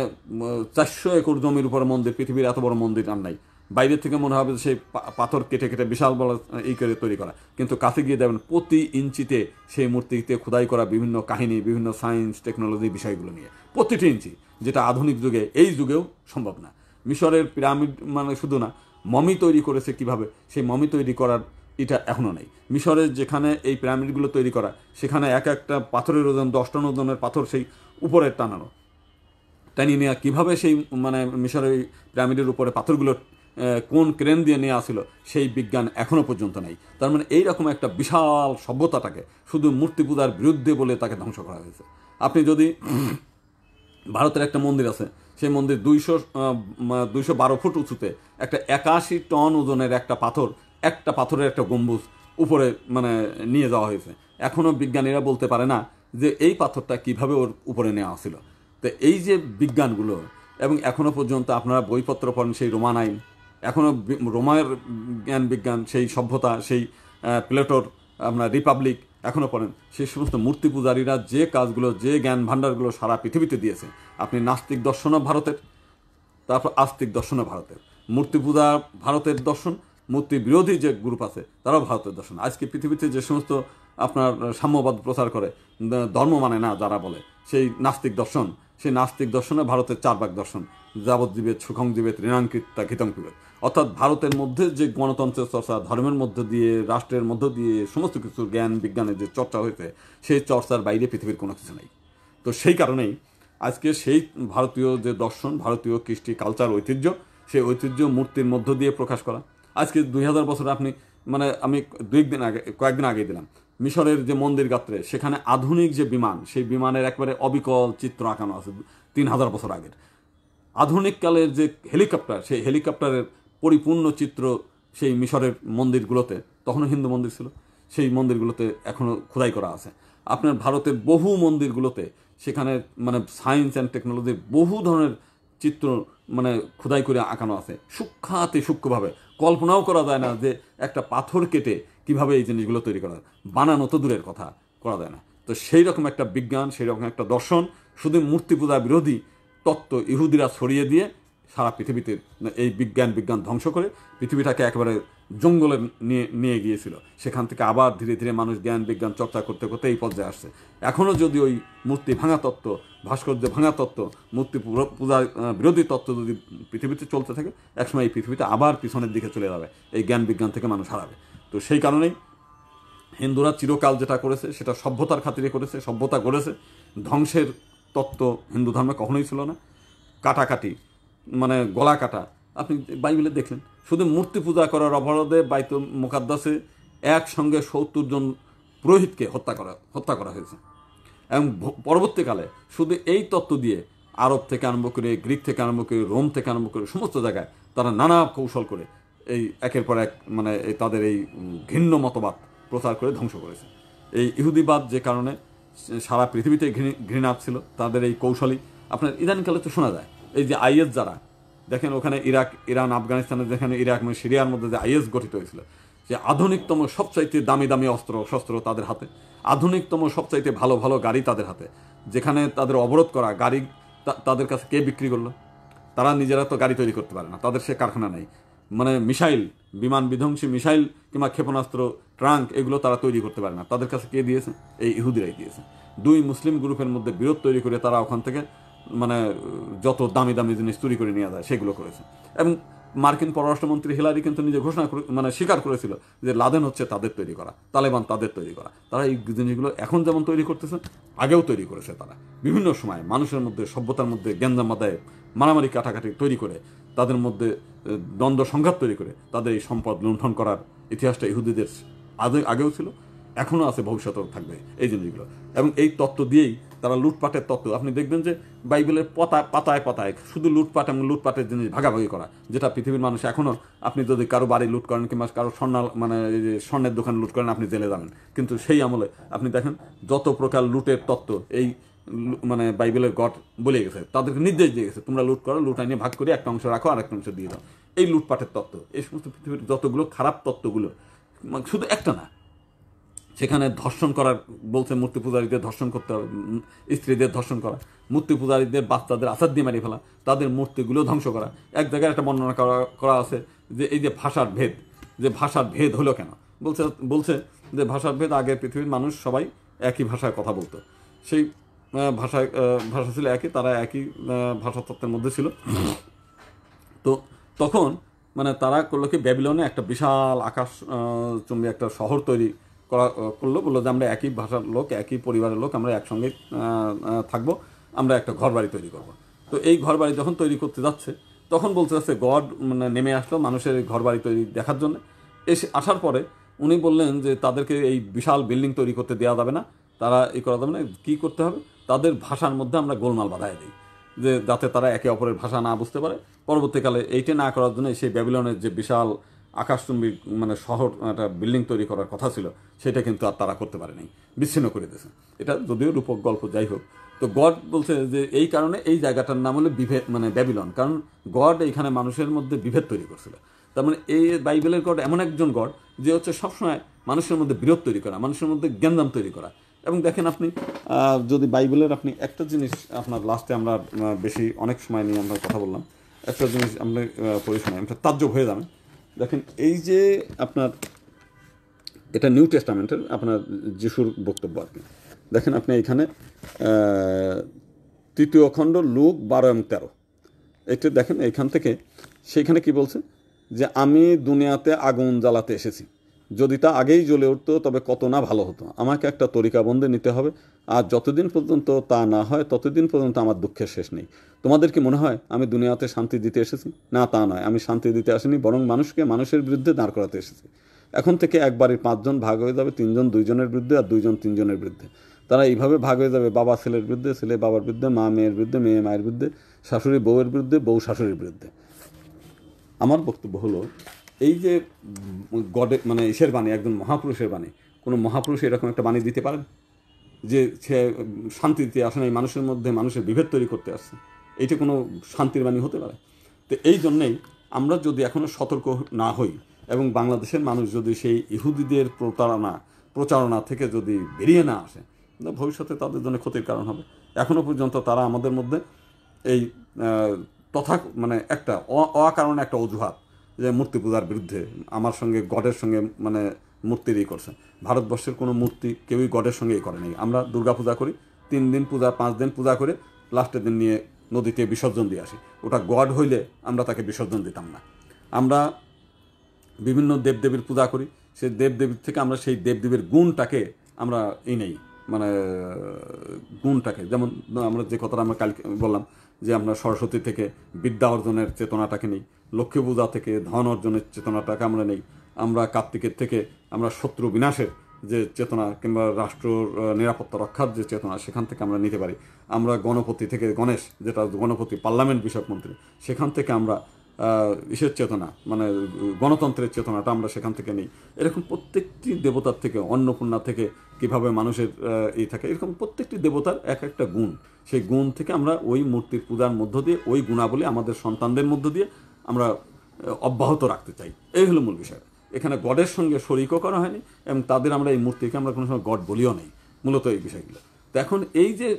400 একর জমির উপরে মন্দির, পৃথিবীর এত বড় মন্দির আর নাই। বাইরে থেকে মনে হবে সেই পাথর কেটে কেটে বিশাল বড় করে তৈরি করা, কিন্তু কাছে গিয়ে দেখবেন প্রতি ইঞ্চিতে সেই মূর্তিতে খোদাই করা বিভিন্ন কাহিনী, বিভিন্ন সায়েন্স টেকনোলজি বিষয়গুলো নিয়ে, প্রতিটি ইঞ্চি, যেটা আধুনিক যুগে এই যুগেও সম্ভব না। মিশরের পিরামিড মানে শুধু না, মমি তৈরি করেছে কিভাবে, সেই মমি তৈরি করার এটা এখনও নেই। মিশরের যেখানে এই পিরামিডগুলো তৈরি করা, সেখানে একটা পাথরের ওজন 10 টন ওজনের পাথর সেই উপরে টানিয়ে নেওয়া, কীভাবে সেই মানে মিশরের পিরামিডের উপরে পাথরগুলো কোন ক্রেন দিয়ে নিয়ে আসছিল, সেই বিজ্ঞান এখনও পর্যন্ত নেই। তার মানে এইরকম একটা বিশাল সভ্যতাটাকে শুধু মূর্তি পূজার বিরুদ্ধে বলে তাকে ধ্বংস করা হয়েছে। আপনি যদি ভারতের একটা মন্দির আছে, সেই মন্দির 212 ফুট উঁচুতে একটা 81 টন ওজনের একটা পাথরের একটা গম্বুজ উপরে মানে নিয়ে যাওয়া হয়েছে। এখনও বিজ্ঞানীরা বলতে পারে না যে এই পাথরটা কিভাবে ওর উপরে নেওয়া ছিল। তো এই যে বিজ্ঞানগুলো, এবং এখনও পর্যন্ত আপনারা বইপত্র পড়েন, সেই রোমান আইন, এখনও রোমার জ্ঞান বিজ্ঞান, সেই সভ্যতা, সেই প্লেটোর আপনার রিপাবলিক এখনও পড়েন, সেই সমস্ত মূর্তি পূজারীরা যে কাজগুলো, যে জ্ঞান ভাণ্ডারগুলো সারা পৃথিবীতে দিয়েছে। আপনি নাস্তিক দর্শনও ভারতের, তারপর আস্তিক দর্শনও ভারতের। মূর্তি পূজা ভারতের দর্শন, মূর্তি বিরোধী যে গ্রুপ আছে তারাও ভারতের দর্শন। আজকে পৃথিবীতে যে সমস্ত আপনার সাম্যবাদ প্রচার করে, ধর্ম মানে না যারা বলে, সেই নাস্তিক দর্শন, সেই নাস্তিক দর্শনে ভারতের 4 ভাগ দর্শন, যাবজ্জীবেত, সুখংজীবেত, ঋণাঙ্কিতা, ঘিতংপিবেত। অর্থাৎ ভারতের মধ্যে যে গণতন্ত্রের চর্চা, ধর্মের মধ্য দিয়ে, রাষ্ট্রের মধ্য দিয়ে সমস্ত কিছু জ্ঞান বিজ্ঞানের যে চর্চা হয়েছে, সেই চর্চার বাইরে পৃথিবীর কোনো কিছু নেই। তো সেই কারণেই আজকে সেই ভারতীয় যে দর্শন, ভারতীয় কৃষ্টি, কালচার, ঐতিহ্য, সেই ঐতিহ্য মূর্তির মধ্য দিয়ে প্রকাশ করা। আজকে 2000 বছর আপনি আমি কয়েকদিন আগে দিলাম মিশরের যে মন্দির গাত্রে, সেখানে আধুনিক যে বিমান, সেই বিমানের একবারে অবিকল চিত্র আঁকানো আছে 3000 বছর আগের। আধুনিক কালের যে হেলিকপ্টার, সেই হেলিকপ্টারের পরিপূর্ণ চিত্র সেই মিশরের মন্দিরগুলোতে, তখনও হিন্দু মন্দির ছিল, সেই মন্দিরগুলোতে এখনও খোদাই করা আছে। আপনার ভারতের বহু মন্দিরগুলোতে সেখানে সায়েন্স অ্যান্ড টেকনোলজির বহু ধরনের চিত্র খোদাই করে আঁকানো আছে, সূক্ষ্মাতি সূক্ষ্মভাবে। কল্পনাও করা যায় না যে একটা পাথর কেটে কিভাবে এই জিনিসগুলো তৈরি করা, বানানো তো দূরের কথা, করা যায় না। তো সেই রকম একটা বিজ্ঞান, সেই রকম একটা দর্শন, শুধু মূর্তি পূজা বিরোধী তত্ত্ব ইহুদিরা ছড়িয়ে দিয়ে সারা পৃথিবীতে এই বিজ্ঞান ধ্বংস করে পৃথিবীটাকে একেবারে জঙ্গলে নিয়ে গিয়েছিল। সেখান থেকে আবার ধীরে ধীরে মানুষ জ্ঞান বিজ্ঞান চর্চা করতে করতে এই পর্যায়ে আসছে। এখনও যদি ওই মূর্তি ভাঙা তত্ত্ব, ভাস্কর্য ভাঙা তত্ত্ব, মূর্তি পূজা বিরোধী তত্ত্ব যদি পৃথিবীতে চলতে থাকে, একসময় এই পৃথিবীতে আবার পিছনের দিকে চলে যাবে, এই জ্ঞান বিজ্ঞান থেকে মানুষ হারাবে। তো সেই কারণেই হিন্দুরা চিরকাল যেটা করেছে সেটা সভ্যতার খাতিরে করেছে, সভ্যতা গড়েছে। ধ্বংসের তত্ত্ব হিন্দু ধর্মে কখনোই ছিল না। কাটাকাটি গলা কাটা, আপনি বাইবেলে দেখলেন, শুধু মূর্তি পূজা করার অপরাধে বাইতুল মুকাদ্দাসে একসঙ্গে 70 জন পুরোহিতকে হত্যা করা হয়েছে। এবং পরবর্তীকালে শুধু এই তত্ত্ব দিয়ে আরব থেকে আরম্ভ করে, গ্রিক থেকে আরম্ভ করে, রোম থেকে আরম্ভ করে সমস্ত জায়গায় তারা নানা কৌশল করে এই একের পর এক তাদের এই ঘৃণ্য মতবাদ প্রচার করে ধ্বংস করেছে। এই ইহুদিবাদ যে কারণে সারা পৃথিবীতে ঘৃণা ছিল, তাদের এই কৌশলী আপনার ইদানিংকালে তো শোনা যায়। এই যে আইএস যারা দেখেন, ওখানে ইরাক, ইরান, আফগানিস্তানে, যেখানে ইরাক সিরিয়ার মধ্যে যে আইএস গঠিত হয়েছিল, যে আধুনিকতম সবচাইতে দামি দামি শস্ত্র তাদের হাতে, আধুনিকতম সবচাইতে ভালো ভালো গাড়ি তাদের হাতে, যেখানে তাদের অবরোধ করা গাড়ি তাদের কাছে কে বিক্রি করলো? তারা নিজেরা তো গাড়ি তৈরি করতে পারে না, তাদের সে কারখানা নেই। মিসাইল, বিমান বিধ্বংসী মিসাইল কিংবা ক্ষেপণাস্ত্র, ট্রাঙ্ক, এগুলো তারা তৈরি করতে পারে না, তাদের কাছে কে দিয়েছে? এই ইহুদিরাই দিয়েছে। 2 মুসলিম গ্রুপের মধ্যে বিরোধ তৈরি করে তারা ওখান থেকে যত দামি দামি জিনিস চুরি করে নিয়ে যায় সেগুলো করেছে। এবং মার্কিন পররাষ্ট্রমন্ত্রী হিলারি কিন্তু নিজে ঘোষণা স্বীকার করেছিল যে লাদেন হচ্ছে তাদের তৈরি করা, তালেবান তাদের তৈরি করা। তারা এই জিনিসগুলো এখন যেমন তৈরি করতেছে, আগেও তৈরি করেছে তারা। বিভিন্ন সময় মানুষের মধ্যে, সভ্যতার মধ্যে গ্যাঞ্জাম আদায়, মারামারি কাটাকাটি তৈরি করে, তাদের মধ্যে দ্বন্দ্ব সংঘাত তৈরি করে তাদের এই সম্পদ লুণ্ঠন করার ইতিহাসটা ইহুদিদের আগেও ছিল, এখনও আছে, ভবিষ্যতেও থাকবে এই জিনিসগুলো। এবং এই তত্ত্ব দিয়েই তারা লুটপাটের তত্ত্ব, আপনি দেখবেন যে বাইবেলের পাতায় পাতায় শুধু লুটপাট এবং লুটপাটের জিনিস ভাগাভাগি করা, যেটা পৃথিবীর মানুষ এখনও, আপনি যদি কারো বাড়ি লুট করেন কিংবা কারো এই যে স্বর্ণের দোকান লুট করেন, আপনি জেলে যাবেন। কিন্তু সেই আমলে আপনি দেখেন যত প্রকার লুটের তত্ত্ব এই বাইবেলের গড বলে গেছে, তাদেরকে নির্দেশ দিয়ে গেছে, তোমরা লুট করো, লুটাই নিয়ে ভাগ করে একটা অংশ রাখো আর একটা অংশ দিয়ে দাও। এই লুটপাটের তত্ত্ব, এই সমস্ত পৃথিবীর যতগুলো খারাপ তত্ত্বগুলো, শুধু একটা না, সেখানে ধর্ষণ করার বলছে, মূর্তি পূজারীদের ধর্ষণ করতে হবে, স্ত্রীদের ধর্ষণ করা, মূর্তি পূজারীদের বাচ্চাদের আছাড় দিয়ে মারি ফেলা, তাদের মূর্তিগুলো ধ্বংস করা। এক জায়গায় একটা বর্ণনা করা আছে যে এই যে ভাষার ভেদ হলো কেন, বলছে যে ভাষার ভেদ, আগে পৃথিবীর মানুষ সবাই একই ভাষায় কথা বলতো, সেই ভাষা ছিল একই, তারা একই ভাষাতত্ত্বের মধ্যে ছিল। তো তখন তারা করলো কি, ব্যাবিলনে একটা বিশাল আকাশচুম্বী একটা শহর তৈরি করলো, বললো যে আমরা একই ভাষার লোক, একই পরিবারের লোক, আমরা একসঙ্গে থাকবো, আমরা একটা ঘর বাড়ি তৈরি করবো। তো এই ঘর বাড়ি যখন তৈরি করতে যাচ্ছে, তখন বলতে যাচ্ছে গড নেমে আসলো মানুষের ঘর বাড়ি তৈরি দেখার জন্য। আসার পরে উনি বললেন যে তাদেরকে এই বিশাল বিল্ডিং তৈরি করতে দেওয়া যাবে না, তারা এই করা যাবে না, কী করতে হবে, তাদের ভাষার মধ্যে আমরা গোলমাল বাধায় দিই, যে যাতে তারা একে অপরের ভাষা না বুঝতে পারে। পরবর্তীকালে এইটা না করার জন্য সেই ব্যাবিলনের যে বিশাল আকাশচুম্বী শহর, একটা বিল্ডিং তৈরি করার কথা ছিল, সেটা কিন্তু আর তারা করতে পারেনি, বিচ্ছিন্ন করে দিয়েছে। এটা যদিও রূপক গল্প, যাই হোক। তো গড বলছে যে এই কারণে এই জায়গাটার নাম হলো বিভেদ, ব্যাবিলন, কারণ গড এইখানে মানুষের মধ্যে বিভেদ তৈরি করছিল। তার এই বাইবেলের গড এমন একজন গড যে হচ্ছে সবসময় মানুষের মধ্যে বিরোধ তৈরি করা, মানুষের মধ্যে জ্ঞানদাম তৈরি করা। এবং দেখেন আপনি যদি বাইবেলের আপনি একটা জিনিস, আপনার লাস্টে আমরা অনেক সময় নিয়ে আমরা কথা বললাম, একটা জিনিস আপনি পড়ে শোনাই, আমরা তাজ্জব হয়ে যাবেন দেখেন এই যে আপনার এটা নিউ টেস্টামেন্টের আপনার যিশুর বক্তব্য আর কি। দেখেন আপনি এখানে 3য় খণ্ড লুক 12-13 এটা দেখেন। এইখান থেকে সেইখানে কি বলছে যে আমি দুনিয়াতে আগুন জ্বালাতে এসেছি, যদি তা আগেই জ্বলে উঠতো তবে কত না ভালো হতো। আমাকে একটা তরিকাবন্দে নিতে হবে, আর যতদিন পর্যন্ত তা না হয় ততদিন পর্যন্ত আমার দুঃখের শেষ নেই। তোমাদের কি মনে হয় আমি দুনিয়াতে শান্তি দিতে এসেছি? না, তা নয়, আমি শান্তি দিতে আসিনি, বরং মানুষকে মানুষের বিরুদ্ধে দাঁড় করাতে এসেছি। এখন থেকে এক বাড়ির 5 জন ভাগ হয়ে যাবে, 3 জন 2 জনের বিরুদ্ধে আর 2 জন 3 জনের বিরুদ্ধে। তারা এইভাবে ভাগ হয়ে যাবে, বাবা ছেলের বিরুদ্ধে, ছেলে বাবার বিরুদ্ধে, মা মেয়ের বিরুদ্ধে, মেয়ে মায়ের বিরুদ্ধে, শাশুড়ি বউয়ের বিরুদ্ধে, বউ শাশুড়ির বিরুদ্ধে। আমার বক্তব্য হলো এই যে গডে মানে ঈশ্বর বাণী, একজন মহাপুরুষের বাণী, কোনো মহাপুরুষ এরকম একটা বাণী দিতে পারেন যে সে শান্তি দিতে আসে না, এই মানুষের মধ্যে মানুষের বিভেদ তৈরি করতে আসছে? এইটা কোনো শান্তির বাণী হতে পারে? তো এই জন্যেই আমরা যদি এখনও সতর্ক না হই এবং বাংলাদেশের মানুষ যদি সেই ইহুদিদের প্রচারণা থেকে যদি বেরিয়ে না আসে, ভবিষ্যতে তাদের জন্য ক্ষতির কারণ হবে। এখনও পর্যন্ত তারা আমাদের মধ্যে এই মানে একটা অকারণে একটা অজুহাত যে মূর্তি পূজার বিরুদ্ধে আমার সঙ্গে গডের সঙ্গে মানে মূর্তিরই করছে। ভারতবর্ষের কোনো মূর্তি কেউই গডের সঙ্গেই করে নেই। আমরা দুর্গা পূজা করি, 3 দিন পূজা 5 দিন পূজা করে লাস্টের দিন নিয়ে নদীতে বিসর্জন দিয়ে আসি। ওটা গড হইলে আমরা তাকে বিসর্জন দিতাম না। আমরা বিভিন্ন দেবদেবীর পূজা করি, সেই দেবদেবীর থেকে আমরা সেই দেবদেবীর গুণটাকে আমরা নেই, মানে গুণটাকে, যেমন আমরা যে কথাটা আমরা কালকে বললাম যে আমরা সরস্বতী থেকে বিদ্যা অর্জনের চেতনাটাকে নেই, লক্ষ্মী পূজা থেকে ধন অর্জনের চেতনাটাকে আমরা নেই, আমরা কার্তিকের থেকে আমরা শত্রু বিনাশের যে চেতনা কিংবা রাষ্ট্র নিরাপত্তা রক্ষার যে চেতনা সেখান থেকে আমরা নিতে পারি। আমরা গণপতি থেকে গণেশ, যেটা গণপতি পার্লামেন্ট বিষয়ক মন্ত্রী, সেখান থেকে আমরা ইসের চেতনা মানে গণতন্ত্রের চেতনাটা আমরা সেখান থেকে নিই। এরকম প্রত্যেকটি দেবতার থেকে, অন্নপূর্ণা থেকে কীভাবে মানুষের এই থাকে, এরকম প্রত্যেকটি দেবতার এক একটা গুণ, সেই গুণ থেকে আমরা ওই মূর্তির পূজার মধ্য দিয়ে ওই গুণাবলী আমাদের সন্তানদের মধ্য দিয়ে আমরা অব্যাহত রাখতে চাই। এই হলো মূল বিষয়। এখানে গডের সঙ্গে শরিকও করা হয়নি এবং তাদের আমরা এই মূর্তিকে আমরা কোনো সময় গড বলিও নেই, মূলত এই বিষয়গুলো। তো এখন এই যে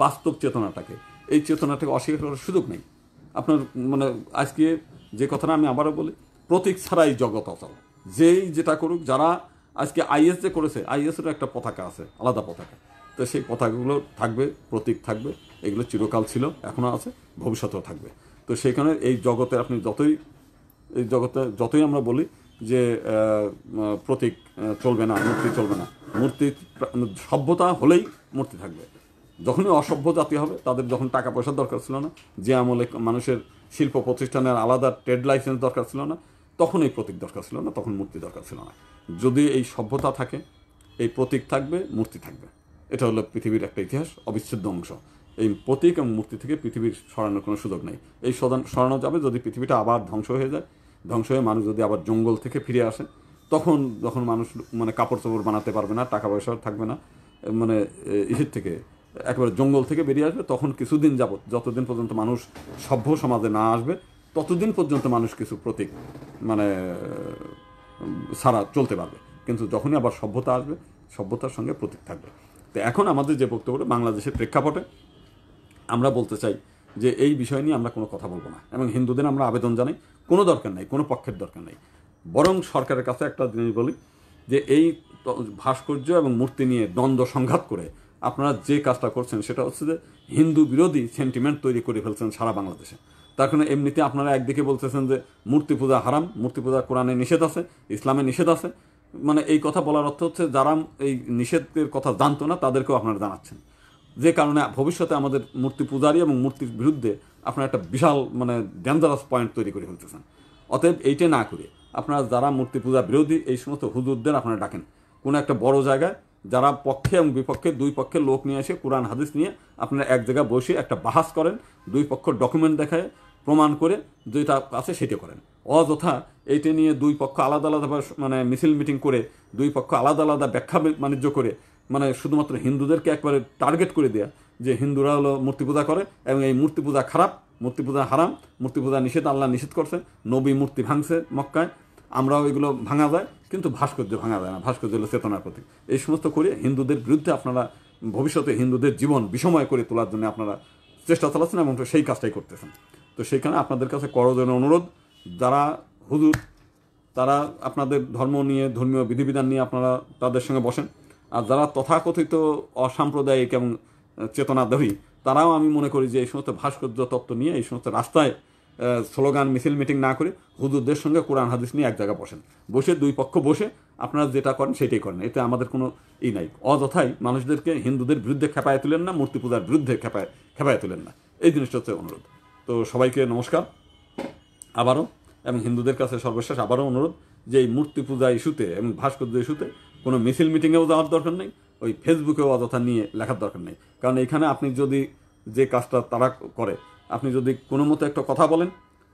বাস্তব চেতনাটাকে, এই চেতনাটাকে অস্বীকার করার সুযোগ নেই আপনার। মানে আজকে যে কথাটা আমি আবারও বলি, প্রতীক ছাড়াই জগৎ অচল। যেই যেটা করুক, যারা আজকে আইএস যে করেছে, আইএসেরও একটা পতাকা আছে, আলাদা পতাকা। তো সেই পতাকাগুলো থাকবে, প্রতীক থাকবে, এগুলো চিরকাল ছিল, এখনও আছে, ভবিষ্যতেও থাকবে। তো সেইখানে এই জগতে আপনি যতই আমরা বলি যে প্রতীক চলবে না, মূর্তি চলবে না, মূর্তি সভ্যতা হলেই মূর্তি থাকবে। যখনই অসভ্য জাতি হবে, তাদের যখন টাকা পয়সার দরকার ছিল না, যে আমলে মানুষের শিল্প প্রতিষ্ঠানের আলাদা ট্রেড লাইসেন্স দরকার ছিল না, তখন এই প্রতীক দরকার ছিল না, তখন মূর্তি দরকার ছিল না। যদি এই সভ্যতা থাকে, এই প্রতীক থাকবে, মূর্তি থাকবে। এটা হলো পৃথিবীর একটা ইতিহাস, অবিচ্ছেদ্য অংশ। এই প্রতীক এবং মূর্তি থেকে পৃথিবীর সরানোর কোনো সুযোগ নেই। এই সরানো যাবে যদি পৃথিবীটা আবার ধ্বংস হয়ে যায়, ধ্বংস হয়ে মানুষ যদি আবার জঙ্গল থেকে ফিরে আসে, যখন মানুষ মানে কাপড় চোপড় বানাতে পারবে না, টাকা পয়সা থাকবে না, মানে ইসের থেকে একেবারে জঙ্গল থেকে বেরিয়ে আসবে, তখন কিছুদিন যাবত, যতদিন পর্যন্ত মানুষ সভ্য সমাজে না আসবে, ততদিন পর্যন্ত মানুষ কিছু প্রতীক মানে ছাড়া চলতে পারবে। কিন্তু যখনই আবার সভ্যতা আসবে, সভ্যতার সঙ্গে প্রতীক থাকবে। তো এখন আমাদের যে বক্তব্যটা বাংলাদেশের প্রেক্ষাপটে আমরা বলতে চাই যে এই বিষয় নিয়ে আমরা কোনো কথা বলবো না, এবং হিন্দুদের আমরা আবেদন জানাই, কোনো দরকার নেই, কোনো পক্ষের দরকার নেই। বরং সরকারের কাছে একটা জিনিস বলি যে এই ভাস্কর্য এবং মূর্তি নিয়ে দ্বন্দ্ব সংঘাত করে আপনারা যে কাজটা করছেন সেটা হচ্ছে যে হিন্দু বিরোধী সেন্টিমেন্ট তৈরি করে ফেলছেন সারা বাংলাদেশে। তার কারণে এমনিতে আপনারা একদিকে বলতেছেন যে মূর্তি পূজা হারাম, মূর্তি পূজা কোরআনে নিষেধ আছে, ইসলামে নিষেধ আছে। মানে এই কথা বলার অর্থ হচ্ছে যারা এই নিষেধের কথা জানতো না তাদেরকেও আপনারা জানাচ্ছেন, যে কারণে ভবিষ্যতে আমাদের মূর্তি পূজারী এবং মূর্তির বিরুদ্ধে আপনারা একটা বিশাল মানে ডেঞ্জারাস পয়েন্ট তৈরি করে ফেলতেছেন। অতএব এইটা না করে আপনারা যারা মূর্তি পূজা বিরোধী এই সমস্ত হুজুরদের আপনারা ডাকেন কোনো একটা বড় জায়গায়, যারা পক্ষে এবং বিপক্ষে দুই পক্ষের লোক নিয়ে এসে কোরআন হাদিস নিয়ে আপনারা এক জায়গায় বসে একটা বাহাস করেন, দুই পক্ষ ডকুমেন্ট দেখায় প্রমাণ করে যেটা আছে সেটা করেন। অযথা এইটা নিয়ে দুই পক্ষ আলাদা আলাদাভাবে মানে মিছিল মিটিং করে, দুই পক্ষ আলাদা আলাদা ব্যাখ্যা বাণিজ্য করে, মানে শুধুমাত্র হিন্দুদেরকে একবারে টার্গেট করে দেয়া যে হিন্দুরা হলো মূর্তি পূজা করে এবং এই মূর্তি পূজা খারাপ, মূর্তি পূজা হারাম, মূর্তি পূজা নিষেধ, আল্লাহ নিষেধ করছে, নবী মূর্তি ভাঙছে মক্কায়, আমরাও এগুলো ভাঙা যায়, কিন্তু ভাস্কর্য ভাঙা যায় না, ভাস্কর্য হলো চেতনার প্রতীক। এই সমস্ত করে হিন্দুদের বিরুদ্ধে আপনারা ভবিষ্যতে হিন্দুদের জীবন বিষময় করে তোলার জন্য আপনারা চেষ্টা চালাচ্ছেন এবং সেই কাজটাই করতেছেন। তো সেইখানে আপনাদের কাছে করজোড়ে অনুরোধ, যারা হুজুর তারা আপনাদের ধর্ম নিয়ে, ধর্মীয় বিধিবিধান নিয়ে আপনারা তাদের সঙ্গে বসেন। আর যারা তথাকথিত অসাম্প্রদায়িক এবং চেতনাধারী, তারাও আমি মনে করি যে এই সমস্ত ভাস্কর্য তত্ত্ব নিয়ে এই সমস্ত রাস্তায় স্লোগান, মিছিল, মিটিং না করে হুজুরদের সঙ্গে কোরআন হাদিস নিয়ে এক জায়গায় বসেন, বসে দুই পক্ষ বসে আপনারা যেটা করেন সেটাই করেন। এতে আমাদের কোনো নাই। অযথাই মানুষদেরকে হিন্দুদের বিরুদ্ধে খেপায় তুলেন না, মূর্তি পূজার বিরুদ্ধে খেপায় তুলেন না। এই জিনিসটা হচ্ছে অনুরোধ। তো সবাইকে নমস্কার আবারও, এবং হিন্দুদের কাছে সর্বশেষ আবারও অনুরোধ যে এই মূর্তি পূজা ইস্যুতে এবং ভাস্কর্য ইস্যুতে কোনো মিছিল মিটিংয়েও যাওয়ার দরকার নেই, ওই ফেসবুকেও অযথা নিয়ে লেখার দরকার নেই। কারণ এখানে আপনি যদি যে কাজটা তারা করে, আপনি যদি কোনো মতো একটা কথা বলেন,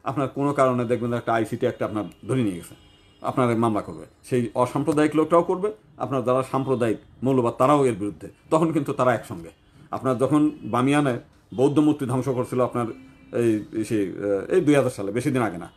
আপনার কোনো কারণে দেখবেন একটা আইসিটি একটা আপনার ধরে নিয়ে গেছে, আপনার মামলা করবে। সেই অসাম্প্রদায়িক লোকটাও করবে, আপনার যারা সাম্প্রদায়িক মৌলবাদ তারাও এর বিরুদ্ধে। তখন কিন্তু তারা একসঙ্গে। আপনার যখন বামিয়ানে বৌদ্ধ মূর্তি ধ্বংস করছিল আপনার এই 2000 সালে, বেশি দিন আগে না,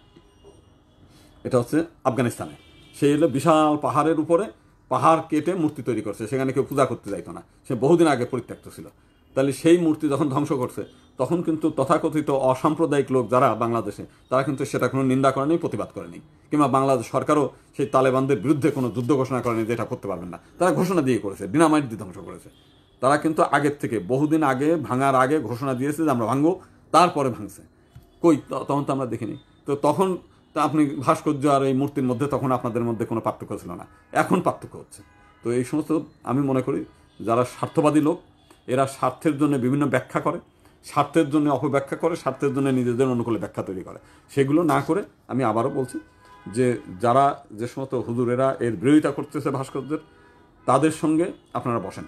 এটা হচ্ছে আফগানিস্তানে। সেই হলো বিশাল পাহাড়ের উপরে পাহাড় কেটে মূর্তি তৈরি করছে, সেখানে কেউ পূজা করতে যাইতো না, সে বহুদিন আগে পরিত্যক্ত ছিল। তাহলে সেই মূর্তি যখন ধ্বংস করছে, তখন কিন্তু তথাকথিত অসাম্প্রদায়িক লোক যারা বাংলাদেশে, তারা কিন্তু সেটা কোনো নিন্দা করেনি, প্রতিবাদ করেনি। কিংবা বাংলাদেশ সরকারও সেই তালেবানদের বিরুদ্ধে কোনো যুদ্ধ ঘোষণা করেনি যে এটা করতে পারবেন না। তারা ঘোষণা দিয়ে করেছে, ডিনামাইট দিয়ে ধ্বংস করেছে। তারা কিন্তু আগের থেকে বহুদিন আগে, ভাঙার আগে ঘোষণা দিয়েছে যে আমরা ভাঙবো, তারপরে ভাঙছে। কই তখন তো আমরা দেখিনি। তো তখন তা আপনি ভাস্কর্য আর এই মূর্তির মধ্যে তখন আপনাদের মধ্যে কোনো পার্থক্য ছিল না, এখন পার্থক্য হচ্ছে। তো এই সমস্ত আমি মনে করি যারা স্বার্থবাদী লোক, এরা স্বার্থের জন্য বিভিন্ন ব্যাখ্যা করে, স্বার্থের জন্য অপব্যাখ্যা করে, স্বার্থের জন্য নিজেদের অনুকূলে ব্যাখ্যা তৈরি করে। সেগুলো না করে আমি আবারও বলছি যে যারা যে সমস্ত হুজুরেরা এর বিরোধিতা করতেছে ভাস্কর্যের, তাদের সঙ্গে আপনারা বসেন,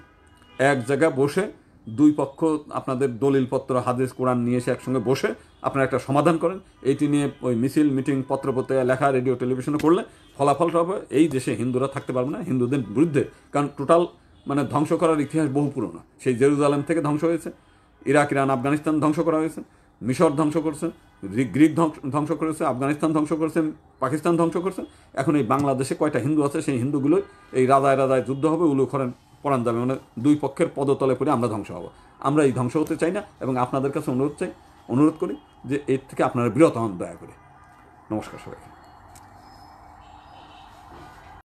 এক জায়গায় বসে দুই পক্ষ আপনাদের দলিলপত্র, হাদিস, কোরআন নিয়ে এসে একসঙ্গে বসে আপনারা একটা সমাধান করেন। এইটি নিয়ে ওই মিছিল, মিটিং, পত্রপত্রিকা লেখা, রেডিও, টেলিভিশনে করলে ফলাফলটা হবে এই দেশে হিন্দুরা থাকতে পারবে না, হিন্দুদের বিরুদ্ধে। কারণ টোটাল ধ্বংস করার ইতিহাস বহু পুরনো। সেই জেরুজালেম থেকে ধ্বংস হয়েছে, ইরাক, ইরান, আফগানিস্তান ধ্বংস করা হয়েছে, মিশর ধ্বংস করছে, গ্রিক ধ্বংস করেছে, আফগানিস্তান ধ্বংস করেছে, পাকিস্তান ধ্বংস করছে। এখন এই বাংলাদেশে কয়টা হিন্দু আছে, সেই হিন্দুগুলোই এই রাজায় রাজায় যুদ্ধ হবে, উলু খরেন পড়ান যাবে, দুই পক্ষের পদতলে পড়ে আমরা ধ্বংস হব। আমরা এই ধ্বংস হতে চাই না, এবং আপনাদের কাছে অনুরোধ করি যে এর থেকে আপনারা বিরত হন দয়া করে। নমস্কার সবাইকে।